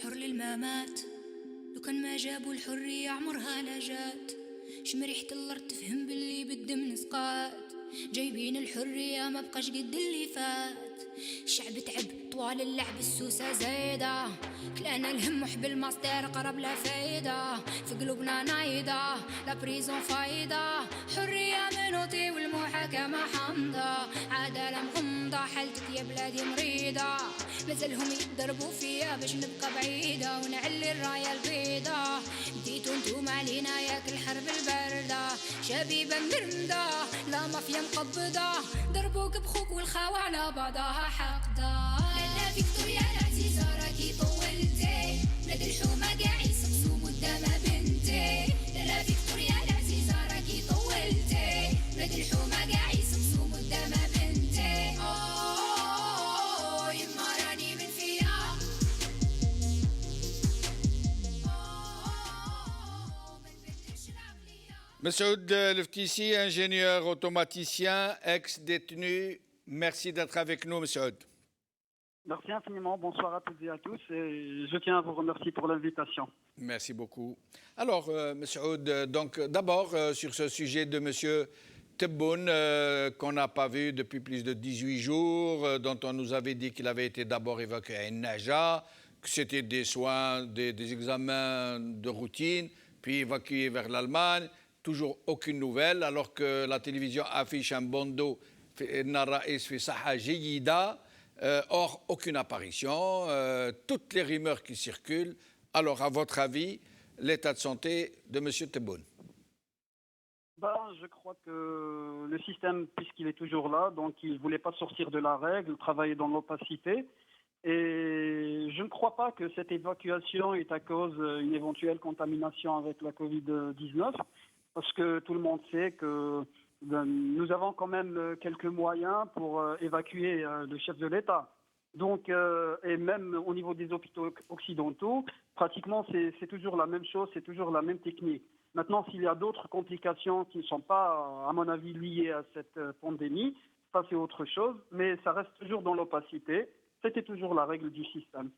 حر للممات لو كان ما جابوا الحرية عمرها لا جات شم ريحة الأرض تفهم باللي بالدم نسقات جايبين الحرية ما بقاش قد اللي فات الشعب تعب طوال اللعب السوسة زايدة كلانا الهم وحب الماستر قرب لا فايدة في قلوبنا نايدة لا بريزون فايدة حرية منوتي والمحاكمة حامضة عدالة مغمضة حالتك يا بلادي مريضة مازالهم يضربوا فيا باش نبقى بعيدة ونعلي الراية البيضة بديتو نتوما علينا ياك الحرب الباردة شبيبة مرمدة لا مافيا مقبضة ضربوك بخوك والخاوة على بعضها حقدة لالا فيكتوريا العزيزة راكي طولتي بلاد الحومة قاع يسقسو قدام بنتي لالا فيكتوريا العزيزة راكي طولتي بلاد الحومة قاع يسقسو قدام بنتي يما راني من فيا Messoud Leftissi, ingénieur automaticien, ex-détenu. Merci d'être avec nous, Messoud. Merci infiniment. Bonsoir à toutes et à tous. Et je tiens à vous remercier pour l'invitation. Merci beaucoup. Alors, Messoud, donc d'abord sur ce sujet de Monsieur Tebboune, qu'on n'a pas vu depuis plus de 18 jours, dont on nous avait dit qu'il avait été d'abord évacué à Naja, que c'était des soins, des examens de routine, puis évacué vers l'Allemagne. Toujours aucune nouvelle, alors que la télévision affiche un bandeau or aucune apparition, toutes les rumeurs qui circulent. Alors, à votre avis, l'état de santé de M. Tebboune? Je crois que le système, puisqu'il est toujours là, donc il ne voulait pas sortir de la règle, travailler dans l'opacité. Et je ne crois pas que cette évacuation est à cause d'une éventuelle contamination avec la Covid-19. Parce que tout le monde sait que nous avons quand même quelques moyens pour évacuer le chef de l'État. Donc, et même au niveau des hôpitaux occidentaux, pratiquement c'est toujours la même chose, c'est toujours la même technique. Maintenant, s'il y a d'autres complications qui ne sont pas, à mon avis, liées à cette pandémie, ça c'est autre chose, mais ça reste toujours dans l'opacité. C'était toujours la règle du système.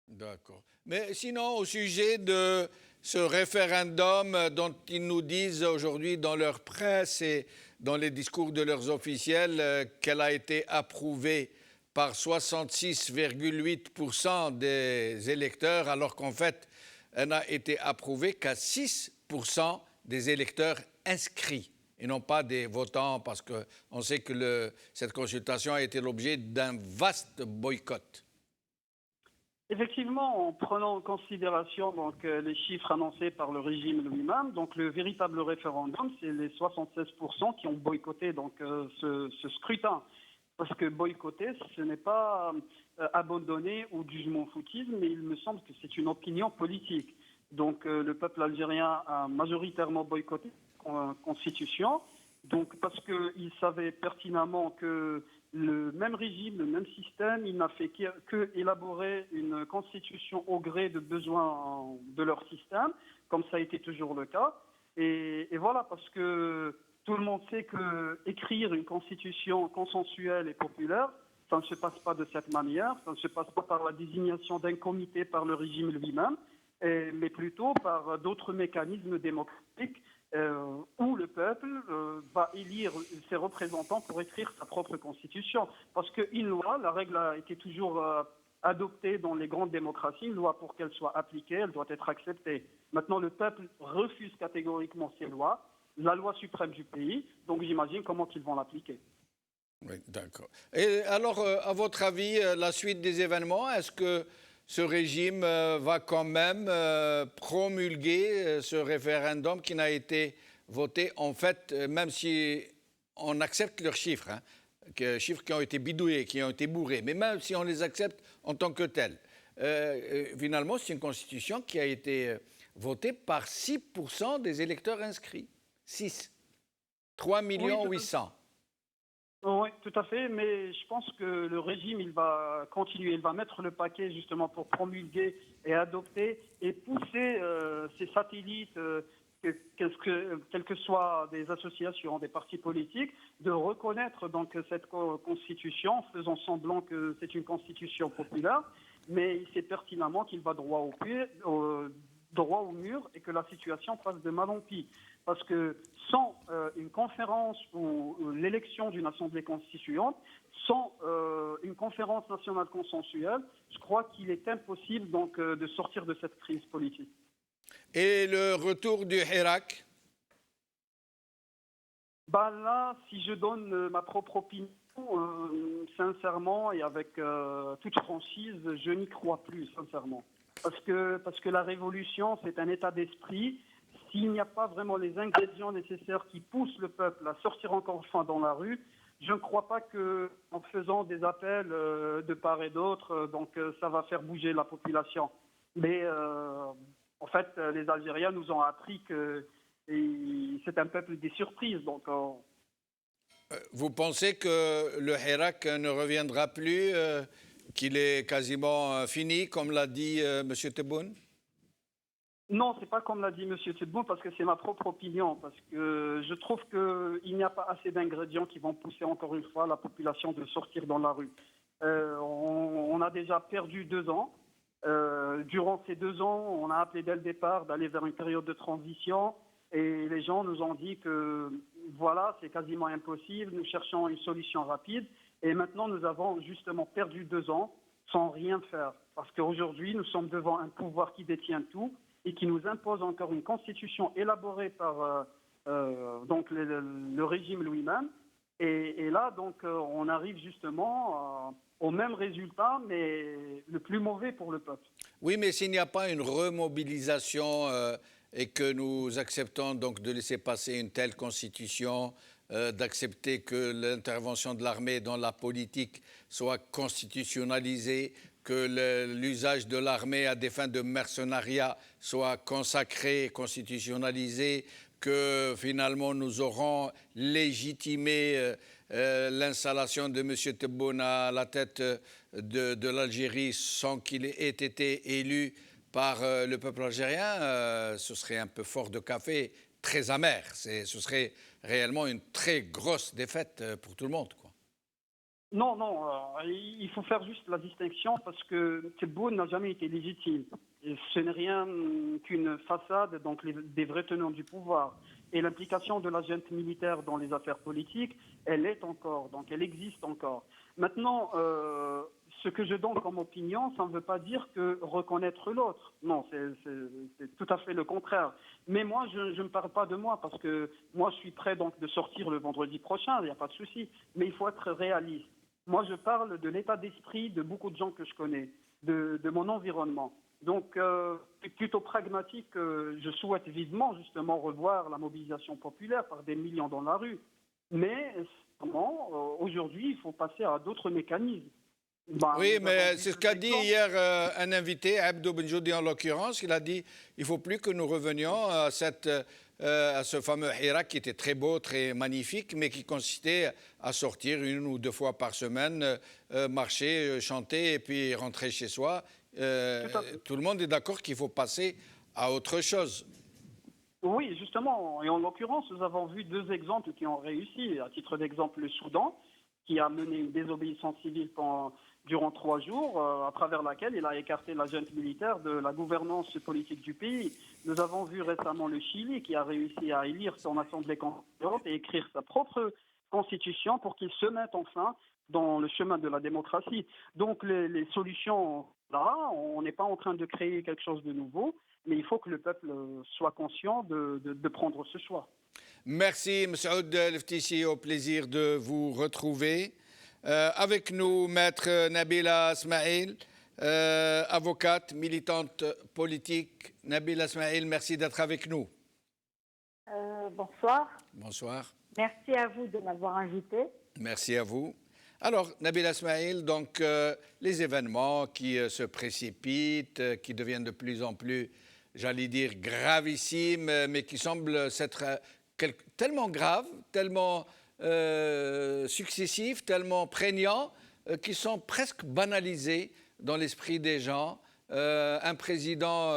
D'accord. Mais sinon, au sujet de ce référendum dont ils nous disent aujourd'hui dans leur presse et dans les discours de leurs officiels qu'elle a été approuvée par 66,8% des électeurs, alors qu'en fait, elle n'a été approuvée qu'à 6% des électeurs inscrits et non pas des votants, parce qu'on sait que cette consultation a été l'objet d'un vaste boycott. Effectivement, en prenant en considération donc, les chiffres annoncés par le régime lui-même, donc le véritable référendum, c'est les 76% qui ont boycotté donc, ce scrutin. Parce que boycotter, ce n'est pas abandonner ou du m'en foutisme, mais il me semble que c'est une opinion politique. Donc le peuple algérien a majoritairement boycotté la Constitution, donc parce qu'il savait pertinemment que le même régime, le même système, il n'a fait que élaborer une constitution au gré de besoins de leur système, comme ça a été toujours le cas. Et voilà, parce que tout le monde sait que écrire une constitution consensuelle et populaire, ça ne se passe pas de cette manière, ça ne se passe pas par la désignation d'un comité par le régime lui-même, mais plutôt par d'autres mécanismes démocratiques où le peuple va élire ses représentants pour écrire sa propre constitution. Parce qu'une loi, la règle a été toujours adoptée dans les grandes démocraties, une loi pour qu'elle soit appliquée, elle doit être acceptée. Maintenant, le peuple refuse catégoriquement ces lois, la loi suprême du pays, donc j'imagine comment ils vont l'appliquer. Oui, d'accord. Et alors, à votre avis, la suite des événements, est-ce que ce régime va quand même promulguer ce référendum qui n'a été voté, en fait, même si on accepte leurs chiffres, chiffres qui ont été bidouillés, qui ont été bourrés, mais même si on les accepte en tant que tels, finalement, c'est une constitution qui a été votée par 6% des électeurs inscrits. 6. 3 800 000. Oui, tout à fait, mais je pense que le régime, il va continuer, il va mettre le paquet justement pour promulguer et adopter et pousser ses satellites, quelles que soient des associations, des partis politiques, de reconnaître donc cette constitution, faisant semblant que c'est une constitution populaire, mais il sait pertinemment qu'il va droit au mur et que la situation passe de mal en pis. Parce que sans une conférence ou l'élection d'une assemblée constituante, sans une conférence nationale consensuelle, je crois qu'il est impossible donc de sortir de cette crise politique. Et le retour du Hirak? Là, si je donne ma propre opinion, sincèrement et avec toute franchise, je n'y crois plus, sincèrement. Parce que la révolution, c'est un état d'esprit. S'il n'y a pas vraiment les ingrédients nécessaires qui poussent le peuple à sortir encore une fois dans la rue, je ne crois pas qu'en faisant des appels de part et d'autre, ça va faire bouger la population. Mais en fait, les Algériens nous ont appris que c'est un peuple des surprises. Vous pensez que le Hirak ne reviendra plus, qu'il est quasiment fini, comme l'a dit M. Tebboune? Non, c'est pas comme l'a dit M. Tebboune, parce que c'est ma propre opinion, parce que je trouve qu'il n'y a pas assez d'ingrédients qui vont pousser encore une fois la population de sortir dans la rue. On a déjà perdu 2 ans. Durant ces 2 ans, on a appelé dès le départ d'aller vers une période de transition et les gens nous ont dit que voilà, c'est quasiment impossible, nous cherchons une solution rapide et maintenant nous avons justement perdu 2 ans sans rien faire parce qu'aujourd'hui nous sommes devant un pouvoir qui détient tout et qui nous impose encore une constitution élaborée par le régime lui-même. Et là, on arrive justement au même résultat, mais le plus mauvais pour le peuple. Oui, mais s'il n'y a pas une remobilisation et que nous acceptons donc de laisser passer une telle constitution, d'accepter que l'intervention de l'armée dans la politique soit constitutionnalisée, que l'usage de l'armée à des fins de mercenariat soit consacré, constitutionnalisé, que finalement nous aurons légitimé l'installation de M. Tebboune à la tête de l'Algérie sans qu'il ait été élu par le peuple algérien, ce serait un peu fort de café, très amer. Ce serait réellement une très grosse défaite pour tout le monde, quoi. Non, non, il faut faire juste la distinction parce que Tebboune n'a jamais été légitime. Et ce n'est rien qu'une façade, donc des vrais tenants du pouvoir. Et l'implication de la junte militaire dans les affaires politiques, elle est encore, donc elle existe encore. Maintenant, ce que je donne comme opinion, ça ne veut pas dire que reconnaître l'autre. Non, c'est tout à fait le contraire. Mais moi, je ne parle pas de moi parce que moi, je suis prêt donc de sortir le vendredi prochain, il n'y a pas de souci. Mais il faut être réaliste. Moi, je parle de l'état d'esprit de beaucoup de gens que je connais, de mon environnement. Donc, plutôt pragmatique, je souhaite vivement justement revoir la mobilisation populaire par des millions dans la rue. Mais aujourd'hui, il faut passer à d'autres mécanismes. Oui, mais c'est ce qu'a dit hier un invité, Abdou Benjoudi en l'occurrence. Il a dit il ne faut plus que nous revenions à ce fameux Hirak qui était très beau, très magnifique, mais qui consistait à sortir 1 ou 2 fois par semaine, marcher, chanter et puis rentrer chez soi. Tout le monde est d'accord qu'il faut passer à autre chose. Oui, justement. Et en l'occurrence, nous avons vu 2 exemples qui ont réussi. À titre d'exemple, le Soudan, qui a mené une désobéissance civile durant 3 jours, à travers laquelle il a écarté la junte militaire de la gouvernance politique du pays. Nous avons vu récemment le Chili, qui a réussi à élire son assemblée constituante et écrire sa propre constitution pour qu'il se mette enfin dans le chemin de la démocratie. Donc les solutions, là, on n'est pas en train de créer quelque chose de nouveau, mais il faut que le peuple soit conscient de prendre ce choix. Merci, M. Oud Leftissi, au plaisir de vous retrouver. Avec nous, Maître Nabila Smaïl, avocate, militante politique. Nabila Smaïl, merci d'être avec nous. Bonsoir. Bonsoir. Merci à vous de m'avoir invité. Merci à vous. Alors, Nabila Smaïl, donc les événements qui se précipitent, qui deviennent de plus en plus, j'allais dire, gravissimes, mais qui semblent s'être tellement graves, tellement successifs, tellement prégnants, qui sont presque banalisés dans l'esprit des gens. Un président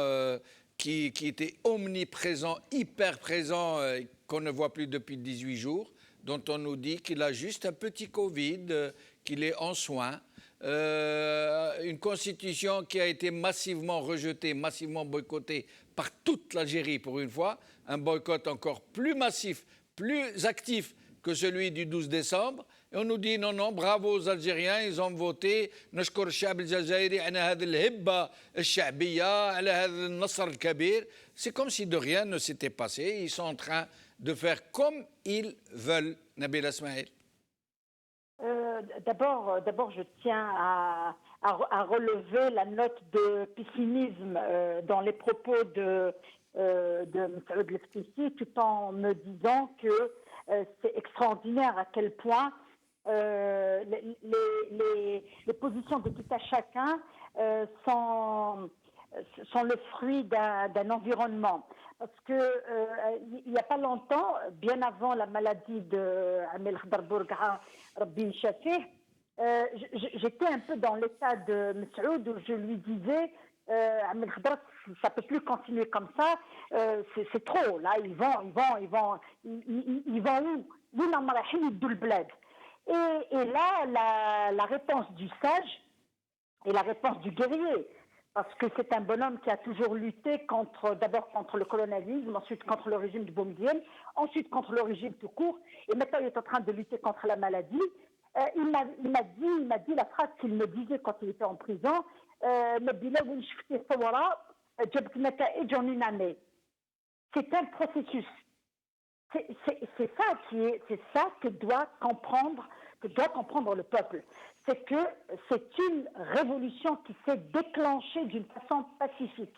qui était omniprésent, hyper présent, qu'on ne voit plus depuis 18 jours, dont on nous dit qu'il a juste un petit Covid, qu'il est en soins. Une constitution qui a été massivement rejetée, massivement boycottée par toute l'Algérie pour une fois. Un boycott encore plus massif, plus actif que celui du 12 décembre. Et on nous dit non, non, bravo aux Algériens, ils ont voté. نشكر الشعب الجزائري على هذه الهبة الشعبية على هذا النصر الكبير. C'est comme si de rien ne s'était passé. Ils sont en train de faire comme ils veulent. Nabila Smaïl. D'abord, je tiens à relever la note de pessimisme dans les propos de M. Oud Leftissi, tout en me disant que c'est extraordinaire à quel point les positions de tout à chacun sont le fruit d'un environnement. Parce que il n'y a pas longtemps, bien avant la maladie de Amel Khadr Bourgha, Rabbi Shafih, j'étais un peu dans l'état de Messoud où je lui disais Amel Khadr, ça ne peut plus continuer comme ça, c'est trop, là, ils vont où? Et là, la réponse du sage et la réponse du guerrier, parce que c'est un bonhomme qui a toujours lutté d'abord contre le colonialisme, ensuite contre le régime de Boumediene, ensuite contre le régime tout court, et maintenant il est en train de lutter contre la maladie. Il m'a dit la phrase qu'il me disait quand il était en prison, c'est un processus. C'est ça que doit comprendre le peuple. C'est que c'est une révolution qui s'est déclenchée d'une façon pacifique.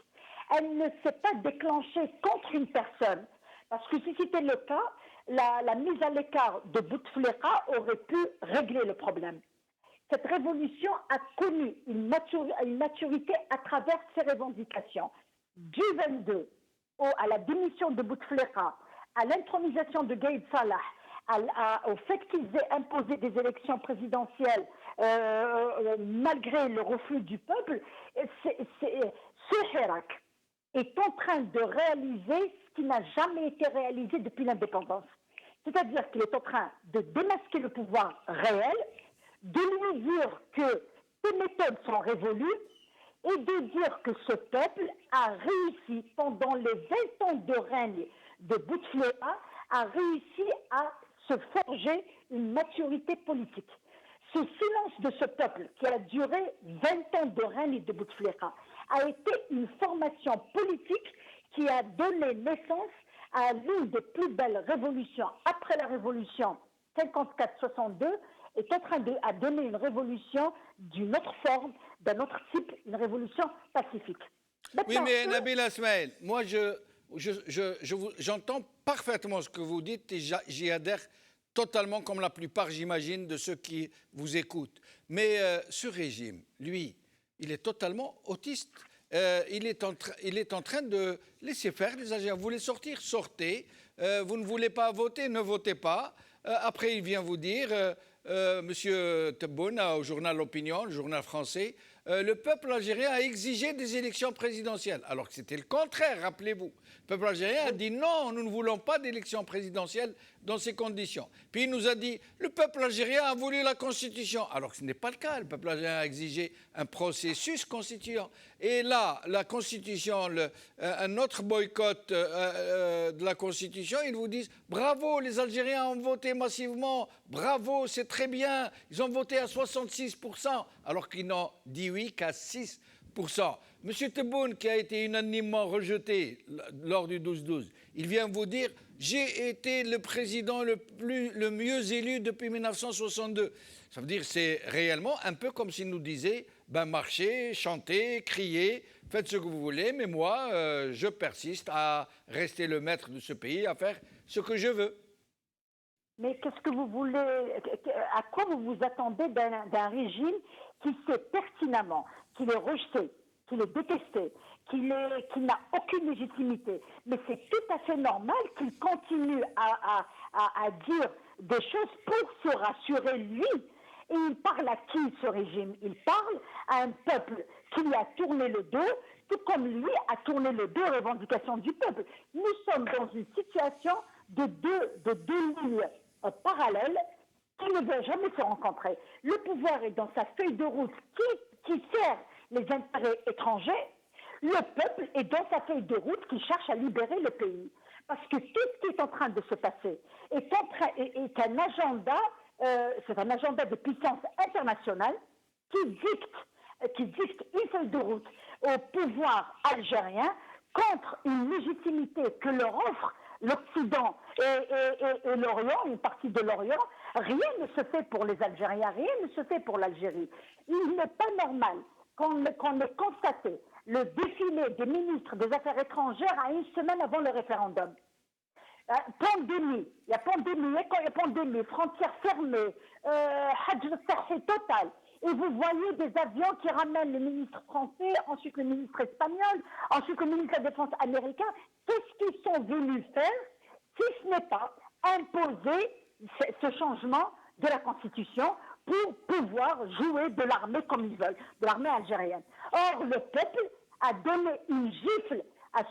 Elle ne s'est pas déclenchée contre une personne, parce que si c'était le cas, la mise à l'écart de Bouteflika aurait pu régler le problème. Cette révolution a connu une maturité à travers ses revendications. Du 22 à la démission de Bouteflika, à l'intronisation de Gaïd Salah, au fait qu'ils aient imposé des élections présidentielles malgré le refus du peuple, ce Hirak est en train de réaliser ce qui n'a jamais été réalisé depuis l'indépendance. C'est-à-dire qu'il est en train de démasquer le pouvoir réel, de lui dire que ses méthodes sont révolues et de dire que ce peuple a réussi, pendant les 20 ans de règne de Bouteflika, a réussi à se forger une maturité politique. Ce silence de ce peuple, qui a duré 20 ans de règne de Bouteflika, a été une formation politique qui a donné naissance à l'une des plus belles révolutions après la révolution 54-62, est en train de donner une révolution d'une autre forme, d'un autre type, une révolution pacifique. Oui, mais Nabil Asmaïl, moi j'entends parfaitement ce que vous dites et j'y adhère totalement, comme la plupart, j'imagine, de ceux qui vous écoutent. Mais ce régime, lui, il est totalement autiste. Il est en train de laisser faire les Algériens. Vous voulez sortir, sortez. Vous ne voulez pas voter, ne votez pas. Après, il vient vous dire, Monsieur Tebboune, au journal L'Opinion, le journal français, le peuple algérien a exigé des élections présidentielles. Alors que c'était le contraire, rappelez-vous. Le peuple algérien a dit non, nous ne voulons pas d'élections présidentielles dans ces conditions. Puis il nous a dit, le peuple algérien a voulu la Constitution. Alors que ce n'est pas le cas. Le peuple algérien a exigé un processus constituant. Et là, la Constitution, un autre boycott de la Constitution, ils vous disent, bravo, les Algériens ont voté massivement, bravo, c'est très bien, ils ont voté à 66%, alors qu'ils n'ont dit oui qu'à 6%. Monsieur Tebboune, qui a été unanimement rejeté lors du 12-12, il vient vous dire « J'ai été le président le mieux élu depuis 1962 ». Ça veut dire c'est réellement un peu comme s'il nous disait ben, « Marchez, chantez, criez, faites ce que vous voulez, mais moi, je persiste à rester le maître de ce pays, à faire ce que je veux ». Mais qu'est-ce que vous voulez, à quoi vous vous attendez d'un régime qui sait pertinemment qu'il est rejeté, qu'il est détesté, qu'il n'a aucune légitimité? Mais c'est tout à fait normal qu'il continue à dire des choses pour se rassurer lui. Et il parle à qui, ce régime? Il parle à un peuple qui lui a tourné le dos, tout comme lui a tourné le dos aux revendications du peuple. Nous sommes dans une situation de deux lignes parallèles qui ne vont jamais se rencontrer. Le pouvoir est dans sa feuille de route qui sert les intérêts étrangers. Le peuple est dans sa feuille de route qui cherche à libérer le pays. Parce que tout ce qui est en train de se passer est un agenda, c'est un agenda de puissance internationale qui dicte une feuille de route au pouvoir algérien contre une légitimité que leur offre l'Occident et l'Orient, une partie de l'Orient. Rien ne se fait pour les Algériens, rien ne se fait pour l'Algérie. Il n'est pas normal qu'on ait constaté le défilé des ministres des Affaires étrangères à une semaine avant le référendum. Pandémie, il y a pandémie, frontières fermées, hajj total. Et vous voyez des avions qui ramènent le ministre français, ensuite le ministre espagnol, ensuite le ministre de la Défense américain. Qu'est-ce qu'ils sont venus faire si ce n'est pas imposer ce changement de la Constitution pour pouvoir jouer de l'armée comme ils veulent, de l'armée algérienne. Or, le peuple a donné une gifle à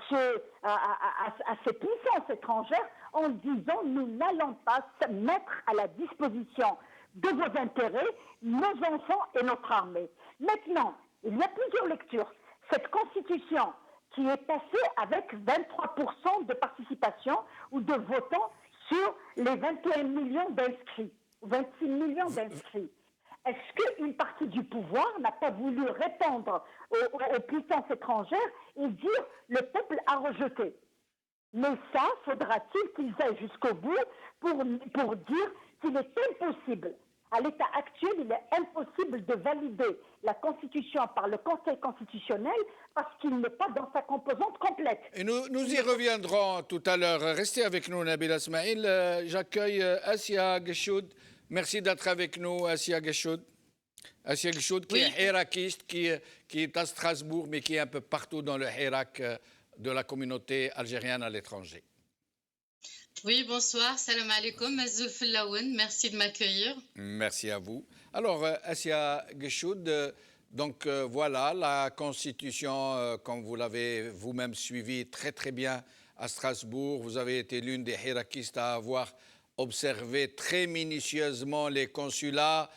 ces puissances étrangères en disant « Nous n'allons pas se mettre à la disposition de vos intérêts, nos enfants et notre armée. » Maintenant, il y a plusieurs lectures. Cette constitution qui est passée avec 23% de participation ou de votants sur les 21 millions d'inscrits, 26 millions d'inscrits. Est-ce qu'une partie du pouvoir n'a pas voulu répondre aux puissances étrangères et dire le peuple a rejeté? Mais ça, faudra-t-il qu'ils aillent jusqu'au bout pour dire qu'il est impossible. À l'état actuel, il est impossible de valider la Constitution par le Conseil constitutionnel parce qu'il n'est pas dans sa composante complète. Et nous y reviendrons tout à l'heure. Restez avec nous, Nabil Asmaïl. J'accueille Assia Geshoud. Merci d'être avec nous, Assia Geshoud. Assia Geshoud, qui est hirakiste, qui est à Strasbourg, mais qui est un peu partout dans le Hirak de la communauté algérienne à l'étranger. Oui, bonsoir, salam alaikum, Mazoul Fillaoun, merci de m'accueillir. Merci à vous. Alors, Assia Geshoud, Donc voilà, la Constitution, comme vous l'avez vous-même suivi très très bien à Strasbourg, vous avez été l'une des hirakistes à avoir observé très minutieusement les consulats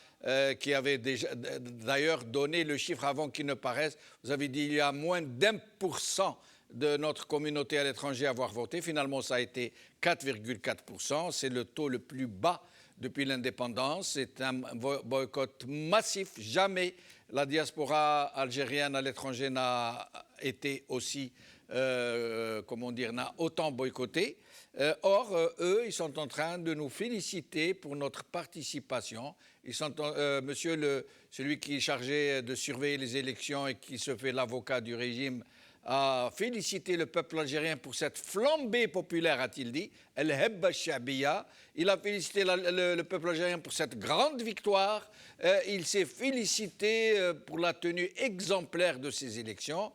qui avaient déjà d'ailleurs donné le chiffre avant qu'il ne paraisse. Vous avez dit qu'il y a moins d'1% de notre communauté à l'étranger à avoir voté. Finalement, ça a été 4,4%. C'est le taux le plus bas depuis l'indépendance. C'est un boycott massif. Jamais la diaspora algérienne à l'étranger n'a été aussi, n'a autant boycotté. Or, eux, ils sont en train de nous féliciter pour notre participation. Monsieur celui qui est chargé de surveiller les élections et qui se fait l'avocat du régime a félicité le peuple algérien pour cette flambée populaire, a-t-il dit. El Hebba Shabiya. Il a félicité le peuple algérien pour cette grande victoire. Il s'est félicité pour la tenue exemplaire de ces élections.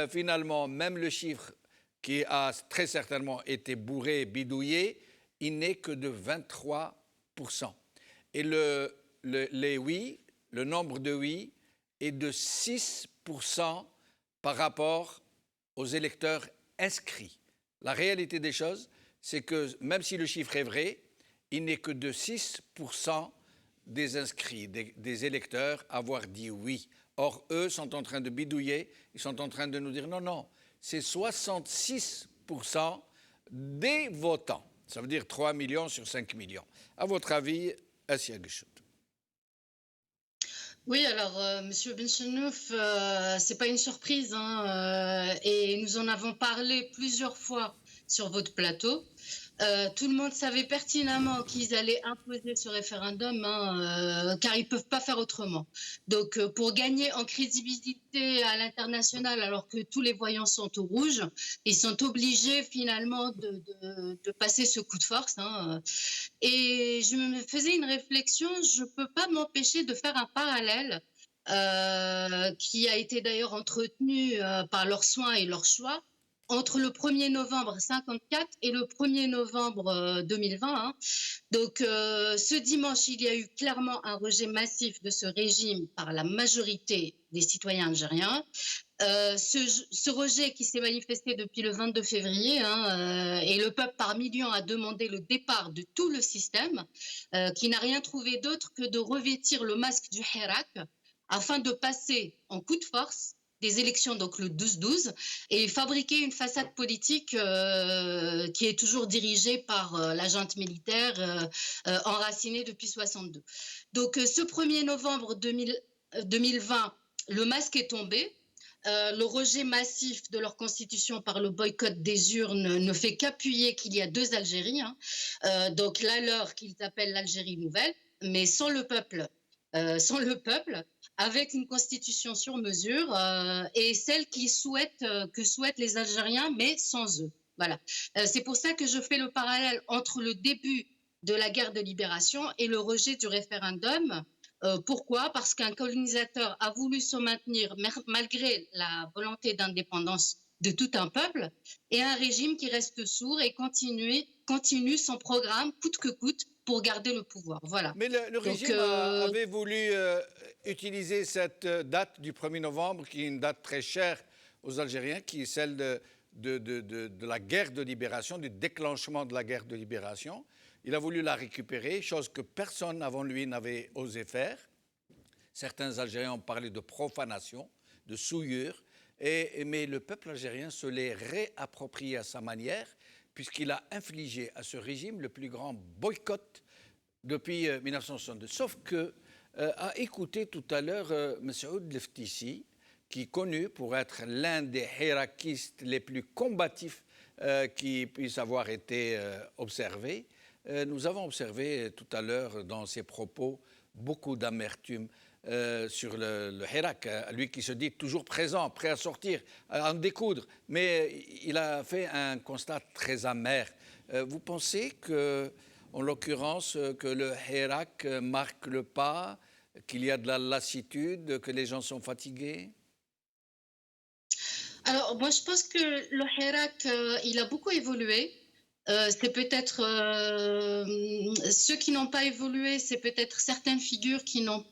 Finalement, même le chiffre qui a très certainement été bourré, bidouillé, il n'est que de 23%. Et les oui, le nombre de oui est de 6% par rapport aux électeurs inscrits. La réalité des choses, c'est que même si le chiffre est vrai, il n'est que de 6% des inscrits, des électeurs, à avoir dit oui. Or, eux sont en train de bidouiller, ils sont en train de nous dire non, non, c'est 66% des votants. Ça veut dire 3 millions sur 5 millions. À votre avis, Assia Guichout? Oui, alors, Monsieur Benchenouf, c'est pas une surprise, hein, et nous en avons parlé plusieurs fois sur votre plateau. Tout le monde savait pertinemment qu'ils allaient imposer ce référendum, hein, car ils ne peuvent pas faire autrement. Donc, pour gagner en crédibilité à l'international, alors que tous les voyants sont au rouge, ils sont obligés finalement de passer ce coup de force, hein. Et je me faisais une réflexion, je ne peux pas m'empêcher de faire un parallèle qui a été d'ailleurs entretenu par leurs soins et leurs choix, entre le 1er novembre 1954 et le 1er novembre 2020. Hein. Donc, ce dimanche, il y a eu clairement un rejet massif de ce régime par la majorité des citoyens algériens. Ce rejet qui s'est manifesté depuis le 22 février, hein, et le peuple par millions a demandé le départ de tout le système, qui n'a rien trouvé d'autre que de revêtir le masque du Hirak afin de passer en coup de force des élections, donc le 12-12, et fabriquer une façade politique qui est toujours dirigée par la junte militaire enracinée depuis 62. Donc ce 1er novembre 2020, le masque est tombé. Le rejet massif de leur constitution par le boycott des urnes ne fait qu'appuyer qu'il y a deux Algéries, hein. Donc la leur qu'ils appellent l'Algérie nouvelle, mais sans le peuple, avec une constitution sur mesure et celle que souhaitent les Algériens, mais sans eux. Voilà. C'est pour ça que je fais le parallèle entre le début de la guerre de libération et le rejet du référendum. Pourquoi? Parce qu'un colonisateur a voulu se maintenir malgré la volonté d'indépendance de tout un peuple, et un régime qui reste sourd et continue son programme coûte que coûte pour garder le pouvoir. Voilà. Mais le régime avait voulu utiliser cette date du 1er novembre, qui est une date très chère aux Algériens, qui est celle de la guerre de libération, du déclenchement de la guerre de libération. Il a voulu la récupérer, chose que personne avant lui n'avait osé faire. Certains Algériens ont parlé de profanation, de souillure, mais le peuple algérien se l'est réapproprié à sa manière, puisqu'il a infligé à ce régime le plus grand boycott depuis 1962. Sauf que, a écouté tout à l'heure Messoud Leftissi, qui est connu pour être l'un des hirakistes les plus combatifs qui puissent avoir été observés. Nous avons observé tout à l'heure dans ses propos beaucoup d'amertume sur le Hirak, lui qui se dit toujours présent, prêt à sortir, à en découdre. Mais il a fait un constat très amer. Vous pensez que, en l'occurrence, que le Hirak marque le pas, qu'il y a de la lassitude, que les gens sont fatigués? Alors, moi, je pense que le Hirak, il a beaucoup évolué. c'est peut-être ceux qui n'ont pas évolué, c'est peut-être certaines figures qui n'ont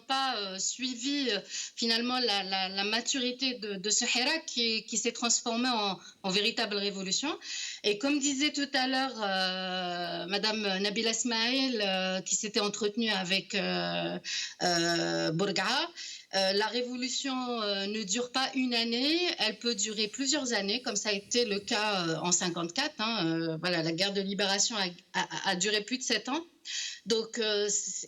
pas suivi finalement la maturité de ce Hirak qui s'est transformé en véritable révolution. Et comme disait tout à l'heure Madame Nabila Smaïl, qui s'était entretenue avec Bourga'a, la révolution ne dure pas une année, elle peut durer plusieurs années, comme ça a été le cas en 54. Voilà, la guerre de libération a duré plus de 7 ans. Donc,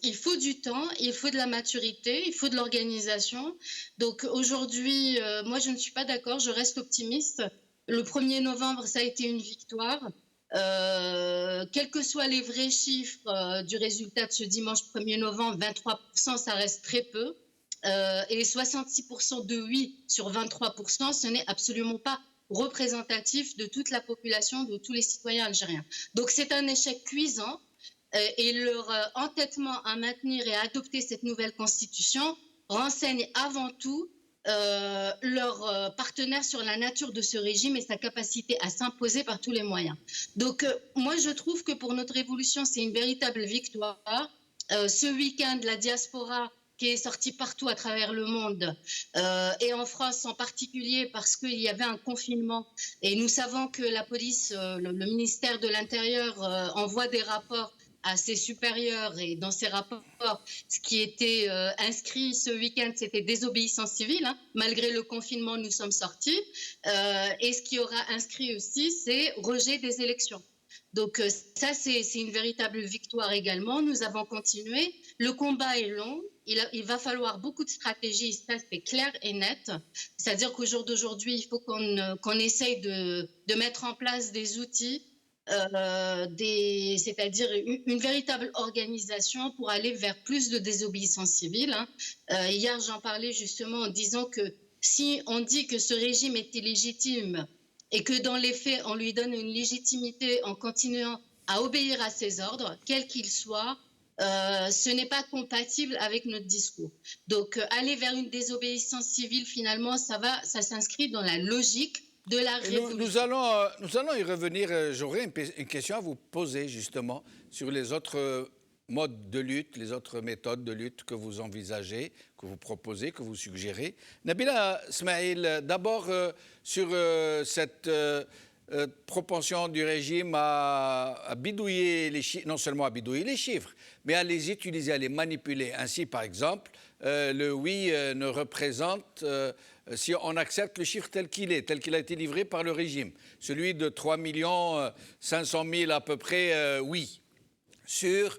il faut du temps, il faut de la maturité, il faut de l'organisation. Donc, aujourd'hui, moi, je ne suis pas d'accord, je reste optimiste. Le 1er novembre, ça a été une victoire. Quels que soient les vrais chiffres du résultat de ce dimanche 1er novembre, 23%, ça reste très peu. Et 66% de oui sur 23%, ce n'est absolument pas représentatif de toute la population, de tous les citoyens algériens. Donc c'est un échec cuisant et leur entêtement à maintenir et à adopter cette nouvelle constitution renseigne avant tout leurs partenaires sur la nature de ce régime et sa capacité à s'imposer par tous les moyens. Donc moi je trouve que pour notre révolution c'est une véritable victoire. Ce week-end la diaspora qui est sorti partout à travers le monde et en France en particulier parce qu'il y avait un confinement et nous savons que la police, le ministère de l'Intérieur envoie des rapports à ses supérieurs et dans ces rapports, ce qui était inscrit ce week-end, c'était désobéissance civile. Malgré le confinement, nous sommes sortis. Et ce qui aura inscrit aussi, c'est rejet des élections. Donc ça, c'est une véritable victoire également. Nous avons continué. Le combat est long. Il va falloir beaucoup de stratégie, ça c'est clair et net. C'est-à-dire qu'au jour d'aujourd'hui, il faut qu'on essaye de mettre en place des outils, c'est-à-dire une véritable organisation pour aller vers plus de désobéissance civile. Hier, j'en parlais justement en disant que si on dit que ce régime est illégitime et que dans les faits, on lui donne une légitimité en continuant à obéir à ses ordres, quels qu'ils soient, ce n'est pas compatible avec notre discours. Donc, aller vers une désobéissance civile, finalement, ça s'inscrit dans la logique de la révolution. Nous allons y revenir. J'aurais une question à vous poser, justement, sur les autres modes de lutte, les autres méthodes de lutte que vous envisagez, que vous proposez, que vous suggérez. Nabila Smaïl, d'abord sur cette propension du régime à bidouiller les chiffres, non seulement à bidouiller les chiffres, mais à les utiliser, à les manipuler. Ainsi, par exemple, le oui ne représente, si on accepte le chiffre tel qu'il a été livré par le régime, celui de 3 500 000 à peu près oui, sur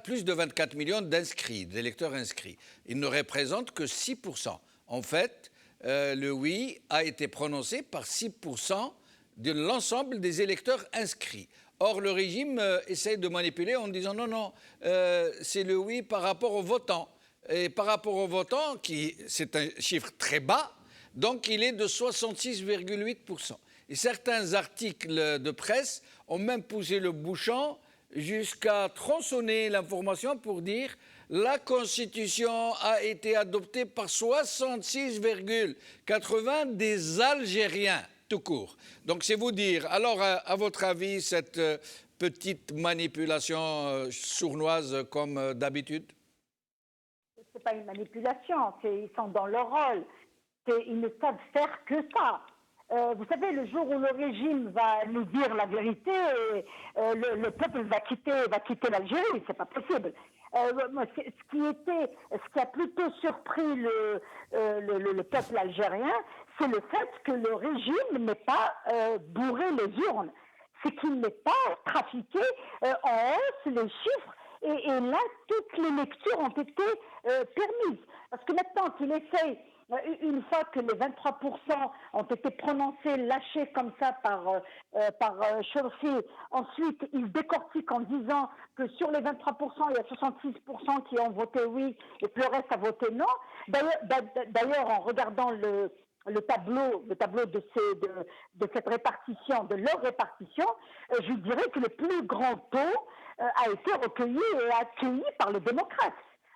plus de 24 millions d'inscrits, d'électeurs inscrits. Il ne représente que 6%. En fait, le oui a été prononcé par 6% de l'ensemble des électeurs inscrits. Or, le régime essaie de manipuler en disant non, c'est le oui par rapport aux votants. Et par rapport aux votants, c'est un chiffre très bas, donc il est de 66,8%. Et certains articles de presse ont même poussé le bouchon jusqu'à tronçonner l'information pour dire la Constitution a été adoptée par 66,80% des Algériens, tout court. Donc c'est vous dire. Alors, à votre avis, cette petite manipulation sournoise comme d'habitude? Ce n'est pas une manipulation, ils sont dans leur rôle. Ils ne savent faire que ça. Vous savez, le jour où le régime va nous dire la vérité, le peuple va quitter l'Algérie, c'est pas possible. Ce qui a plutôt surpris le peuple algérien, c'est le fait que le régime n'ait pas bourré les urnes. C'est qu'il n'ait pas trafiqué en hausse les chiffres. Et là, toutes les lectures ont été permises. Parce que maintenant qu'il essaye, une fois que les 23% ont été prononcés, lâchés comme ça par Chorfi, ensuite il décortique en disant que sur les 23%, il y a 66% qui ont voté oui et que le reste a voté non. D'ailleurs, en regardant le tableau de cette répartition, de leur répartition, je dirais que le plus grand taux a été recueilli et accueilli par les démocrates.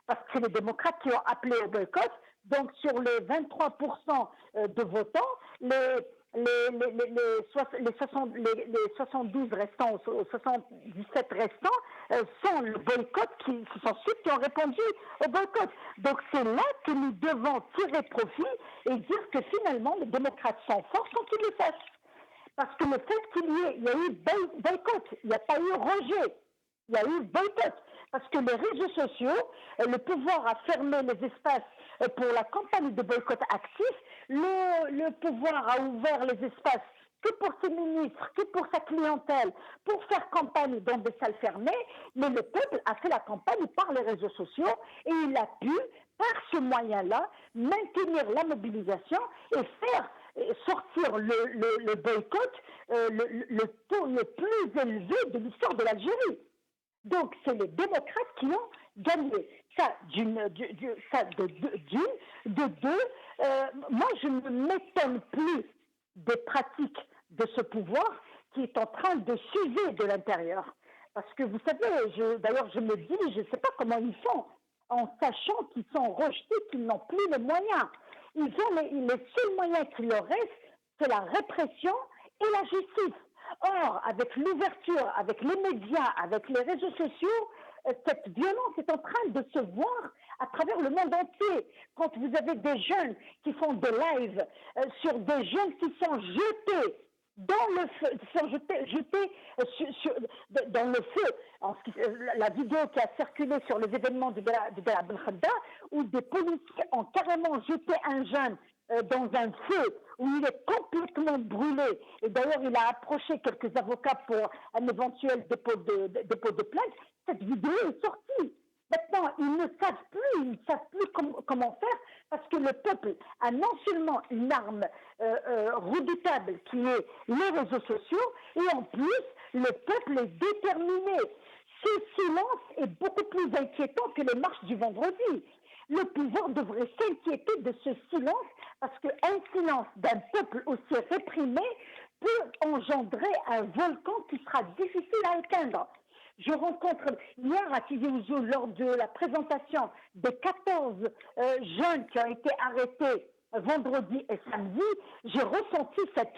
Parce que c'est les démocrates qui ont appelé au boycott. Donc sur les 23% de votants, les 72 restants, aux 77 restants, sont le boycott, ce sont ceux qui ont répondu au boycott. Donc c'est là que nous devons tirer profit et dire que finalement les démocrates sont forts quand ils le fassent. Parce que le fait qu'il y a eu boycott, il n'y a pas eu rejet, il y a eu boycott. Parce que les réseaux sociaux, le pouvoir a fermé les espaces pour la campagne de boycott actif, le pouvoir a ouvert les espaces que pour ses ministres, que pour sa clientèle, pour faire campagne dans des salles fermées, mais le peuple a fait la campagne par les réseaux sociaux et il a pu, par ce moyen-là, maintenir la mobilisation et faire sortir le boycott, le taux le plus élevé de l'histoire de l'Algérie. Donc, c'est les démocrates qui ont gagné. Ça, de deux, moi, je ne m'étonne plus des pratiques de ce pouvoir qui est en train de s'user de l'intérieur. Parce que vous savez, d'ailleurs, je me dis, je ne sais pas comment ils font, en sachant qu'ils sont rejetés, qu'ils n'ont plus les moyens. Les seuls moyens qu'il leur reste, c'est la répression et la justice. Or, avec l'ouverture, avec les médias, avec les réseaux sociaux, cette violence est en train de se voir à travers le monde entier. Quand vous avez des jeunes qui font des lives sur des jeunes qui sont jetés dans le feu, dans le feu. La vidéo qui a circulé sur les événements de Bela Ben Khadda, où des policiers ont carrément jeté un jeune dans un feu où il est complètement brûlé. Et d'ailleurs, il a approché quelques avocats pour un éventuel dépôt de plainte. Cette vidéo est sortie. Maintenant, ils ne savent plus comment faire parce que le peuple a non seulement une arme redoutable qui est les réseaux sociaux et en plus, le peuple est déterminé. Ce silence est beaucoup plus inquiétant que les marches du vendredi. Le pouvoir devrait s'inquiéter de ce silence parce qu'un silence d'un peuple aussi réprimé peut engendrer un volcan qui sera difficile à éteindre. Je rencontre hier à Tizi Ouzou, lors de la présentation des 14 jeunes qui ont été arrêtés vendredi et samedi, j'ai ressenti cette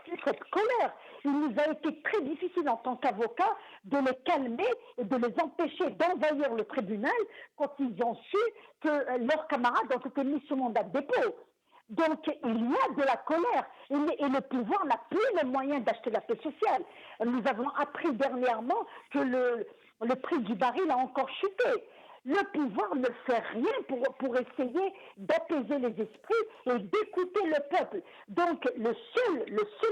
colère. Il nous a été très difficile en tant qu'avocats de les calmer et de les empêcher d'envahir le tribunal quand ils ont su que leurs camarades ont été mis sous mandat de dépôt. Donc, il y a de la colère et le pouvoir n'a plus les moyens d'acheter la paix sociale. Nous avons appris dernièrement que le prix du baril a encore chuté. Le pouvoir ne fait rien pour essayer d'apaiser les esprits et d'écouter le peuple. Donc, le seul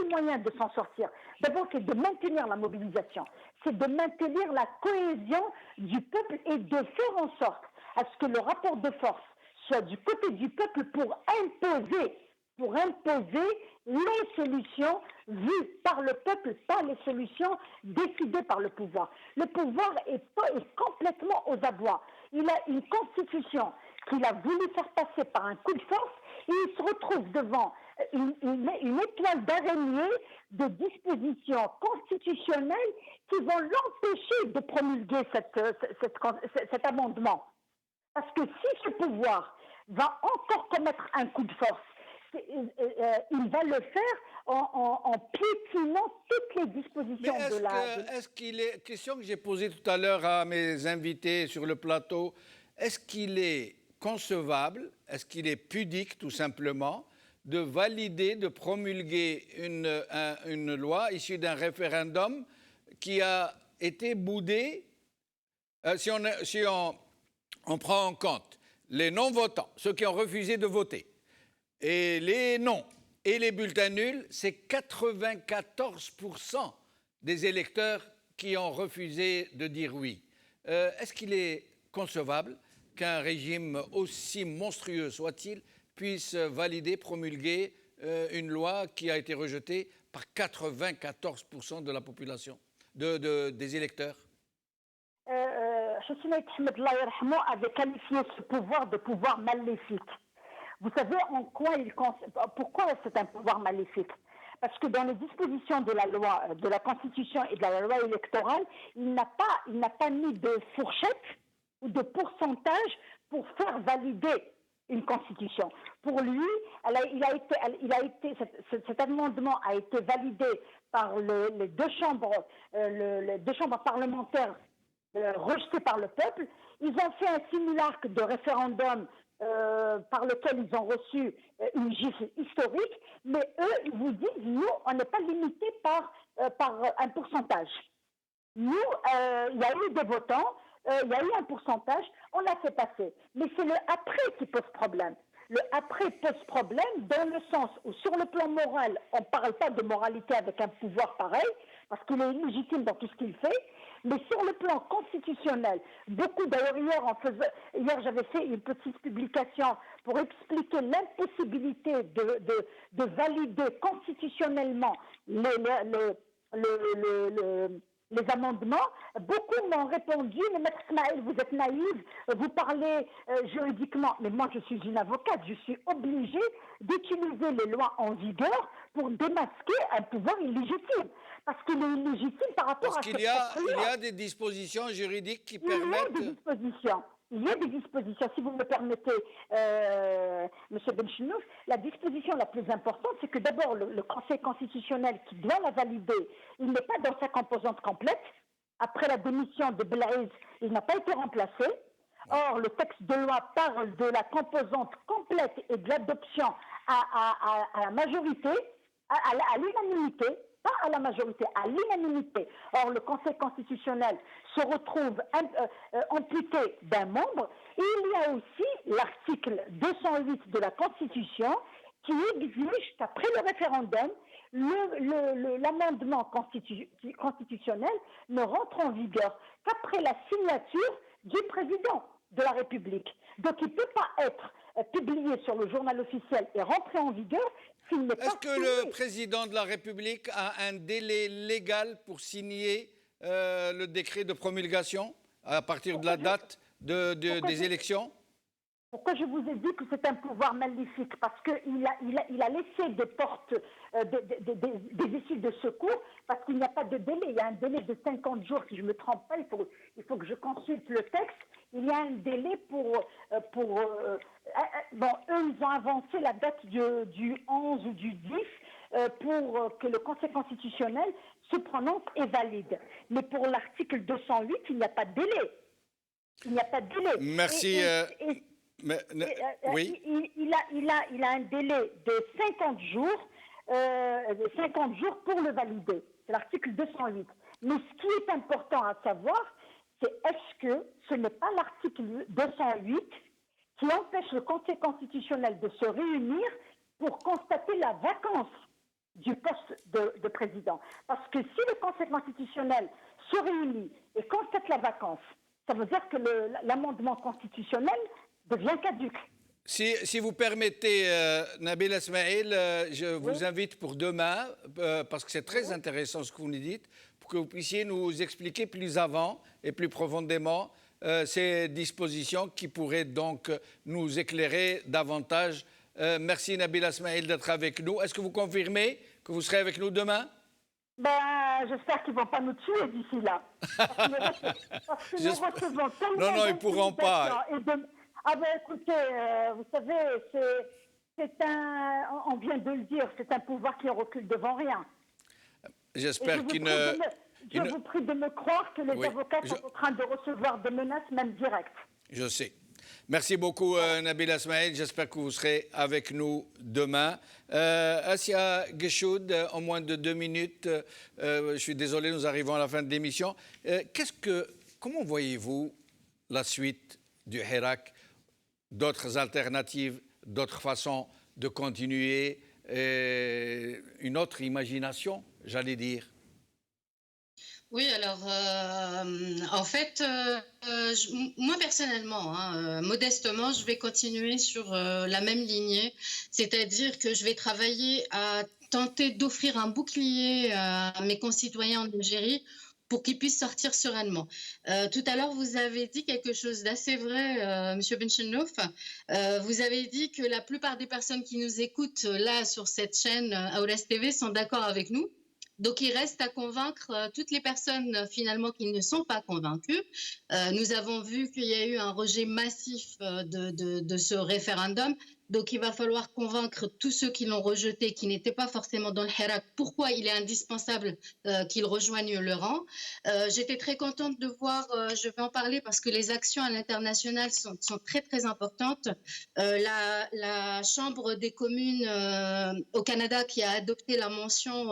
moyen de s'en sortir, d'abord, c'est de maintenir la mobilisation, c'est de maintenir la cohésion du peuple et de faire en sorte à ce que le rapport de force soit du côté du peuple pour imposer les solutions vues par le peuple, pas les solutions décidées par le pouvoir. Le pouvoir est complètement aux abois. Il a une constitution qu'il a voulu faire passer par un coup de force et il se retrouve devant une étoile d'araignée de dispositions constitutionnelles qui vont l'empêcher de promulguer cet amendement. Parce que si ce pouvoir va encore commettre un coup de force, il va le faire en piétinant toutes les dispositions de la... Est-ce qu'il est... Question que j'ai posée tout à l'heure à mes invités sur le plateau, est-ce qu'il est concevable, est-ce qu'il est pudique tout simplement de valider, de promulguer une loi issue d'un référendum qui a été boudé, si on prend en compte les non-votants, ceux qui ont refusé de voter, et les non, et les bulletins nuls, c'est 94% des électeurs qui ont refusé de dire oui. Est-ce qu'il est concevable qu'un régime aussi monstrueux soit-il puisse valider, promulguer une loi qui a été rejetée par 94% de la population, des électeurs? Hosni Ahmed Allah yarhamou avait qualifié ce pouvoir de pouvoir maléfique. Vous savez pourquoi c'est un pouvoir maléfique? Parce que dans les dispositions de la loi, de la Constitution et de la loi électorale, il n'a pas mis de fourchette ou de pourcentage pour faire valider une constitution. Pour lui, cet amendement a été validé par les deux chambres parlementaires rejetées par le peuple. Ils ont fait un simulacre de référendum par lequel ils ont reçu une gifle historique, mais eux, ils vous disent, nous, on n'est pas limité par un pourcentage. Nous, il y a eu des votants, il y a eu un pourcentage, on l'a fait passer. Mais c'est le après qui pose problème. Le après pose problème dans le sens où, sur le plan moral, on ne parle pas de moralité avec un pouvoir pareil, parce qu'il est illégitime dans tout ce qu'il fait, mais sur le plan constitutionnel, beaucoup d'ailleurs, hier j'avais fait une petite publication pour expliquer l'impossibilité de valider constitutionnellement les amendements. Beaucoup m'ont répondu, mais Maître Ismaël, vous êtes naïve, vous parlez juridiquement. Mais moi, je suis une avocate, je suis obligée d'utiliser les lois en vigueur pour démasquer un pouvoir illégitime. Parce qu'il est illégitime par rapport à cette loi. Il y a des dispositions juridiques qui permettent... Il y a des dispositions. Si vous me permettez, M. Benchenouf, la disposition la plus importante, c'est que d'abord, le Conseil constitutionnel qui doit la valider, il n'est pas dans sa composante complète. Après la démission de Blaise, il n'a pas été remplacé. Or, le texte de loi parle de la composante complète et de l'adoption à la majorité, à l'unanimité, pas à la majorité, à l'unanimité. Or, le Conseil constitutionnel se retrouve amputé d'un membre. Et il y a aussi l'article 208 de la Constitution qui exige qu'après le référendum, l'amendement constitutionnel ne rentre en vigueur qu'après la signature du président de la République. Donc, il ne peut pas être publié sur le journal officiel et rentrer en vigueur s'il n'est pas Est-ce que le président de la République a un délai légal pour signer le décret de promulgation à partir de la date des élections? Pourquoi je vous ai dit que c'est un pouvoir maléfique? Parce qu'il a laissé des portes, des issues de secours, parce qu'il n'y a pas de délai. Il y a un délai de 50 jours, si je ne me trompe pas, il faut que je consulte le texte. Il y a un délai eux, ils ont avancé la date du 11 ou du 10 pour que le Conseil constitutionnel se prononce et valide. Mais pour l'article 208, il n'y a pas de délai. Il n'y a pas de délai. Merci. Oui. Il a un délai de 50 jours, pour le valider. C'est l'article 208. Mais ce qui est important à savoir, c'est est-ce que ce n'est pas l'article 208 qui empêche le Conseil constitutionnel de se réunir pour constater la vacance du poste de président. Parce que si le Conseil constitutionnel se réunit et constate la vacance, ça veut dire que l'amendement constitutionnel devient caduc. Si vous permettez, Nabila Ismaël, je vous invite pour demain, parce que c'est très intéressant ce que vous nous dites, pour que vous puissiez nous expliquer plus avant et plus profondément ces dispositions qui pourraient donc nous éclairer davantage. Merci Nabila Ismaël d'être avec nous. Est-ce que vous confirmez que vous serez avec nous demain? J'espère qu'ils ne vont pas nous tuer d'ici là. Parce que nous recevons tellement non, ils ne pourront pas. Écoutez, vous savez, on vient de le dire, c'est un pouvoir qui recule devant rien. J'espère qu'il Je vous prie de me croire que les avocats sont en train de recevoir des menaces, même directes. Je sais. Merci beaucoup, Nabila Ismaël. J'espère que vous serez avec nous demain. Assia Geshoud, en moins de 2 minutes. Je suis désolé, nous arrivons à la fin de l'émission. Comment voyez-vous la suite du Hirak? D'autres alternatives, d'autres façons de continuer, une autre imagination, j'allais dire? Oui, alors, en fait, moi personnellement, modestement, je vais continuer sur la même lignée, c'est-à-dire que je vais travailler à tenter d'offrir un bouclier à mes concitoyens en Algérie pour qu'ils puissent sortir sereinement. Tout à l'heure, vous avez dit quelque chose d'assez vrai, Monsieur Benchenouf. Vous avez dit que la plupart des personnes qui nous écoutent là sur cette chaîne Aoulas TV sont d'accord avec nous. Donc, il reste à convaincre toutes les personnes finalement qui ne sont pas convaincues. Nous avons vu qu'il y a eu un rejet massif de ce référendum. Donc, il va falloir convaincre tous ceux qui l'ont rejeté, qui n'étaient pas forcément dans le Hirak, pourquoi il est indispensable qu'ils rejoignent le rang. J'étais très contente de voir, je vais en parler parce que les actions à l'international sont très, très importantes. La Chambre des communes au Canada qui a adopté la mention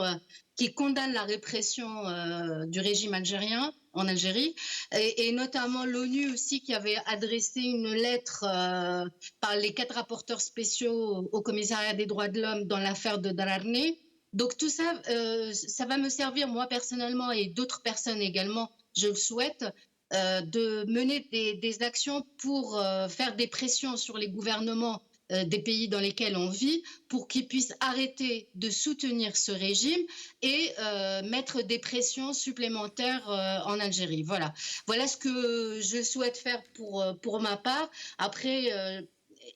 qui condamne la répression du régime algérien en Algérie, et notamment l'ONU aussi qui avait adressé une lettre par les 4 rapporteurs spéciaux au commissariat des droits de l'homme dans l'affaire de Dararni. Donc tout ça, ça va me servir moi personnellement et d'autres personnes également, je le souhaite, de mener des actions pour faire des pressions sur les gouvernements des pays dans lesquels on vit pour qu'ils puissent arrêter de soutenir ce régime et mettre des pressions supplémentaires en Algérie. Voilà ce que je souhaite faire pour ma part. Après,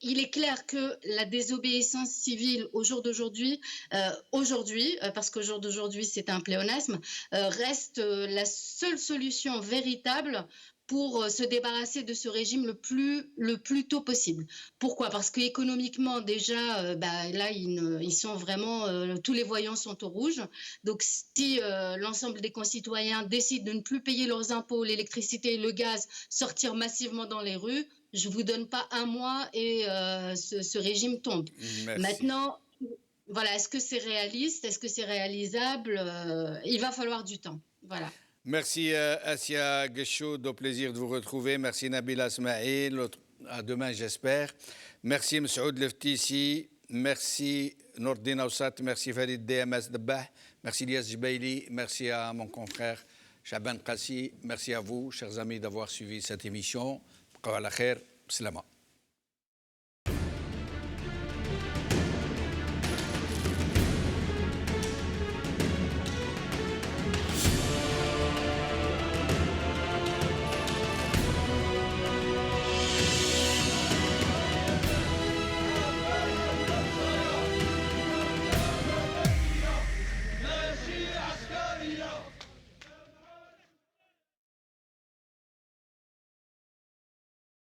il est clair que la désobéissance civile au jour d'aujourd'hui, parce qu'au jour d'aujourd'hui c'est un pléonasme, reste la seule solution véritable pour se débarrasser de ce régime le plus tôt possible. Pourquoi? Parce qu'économiquement, déjà, là, ils sont vraiment... tous les voyants sont au rouge. Donc, si l'ensemble des concitoyens décident de ne plus payer leurs impôts, l'électricité, le gaz, sortir massivement dans les rues, je ne vous donne pas un mois et ce régime tombe. Merci. Maintenant, voilà, est-ce que c'est réaliste? Est-ce que c'est réalisable? Il va falloir du temps. Voilà. Merci Assia Gueshoud, au plaisir de vous retrouver. Merci Nabila Smaïl, à demain j'espère. Merci Msaoud Leftissi, merci Nourdine Oussat, merci Farid DMS Dabbah, merci Lias Jbaili, merci à mon confrère Chaban Qassi, merci à vous chers amis d'avoir suivi cette émission. Qawala khair, salama.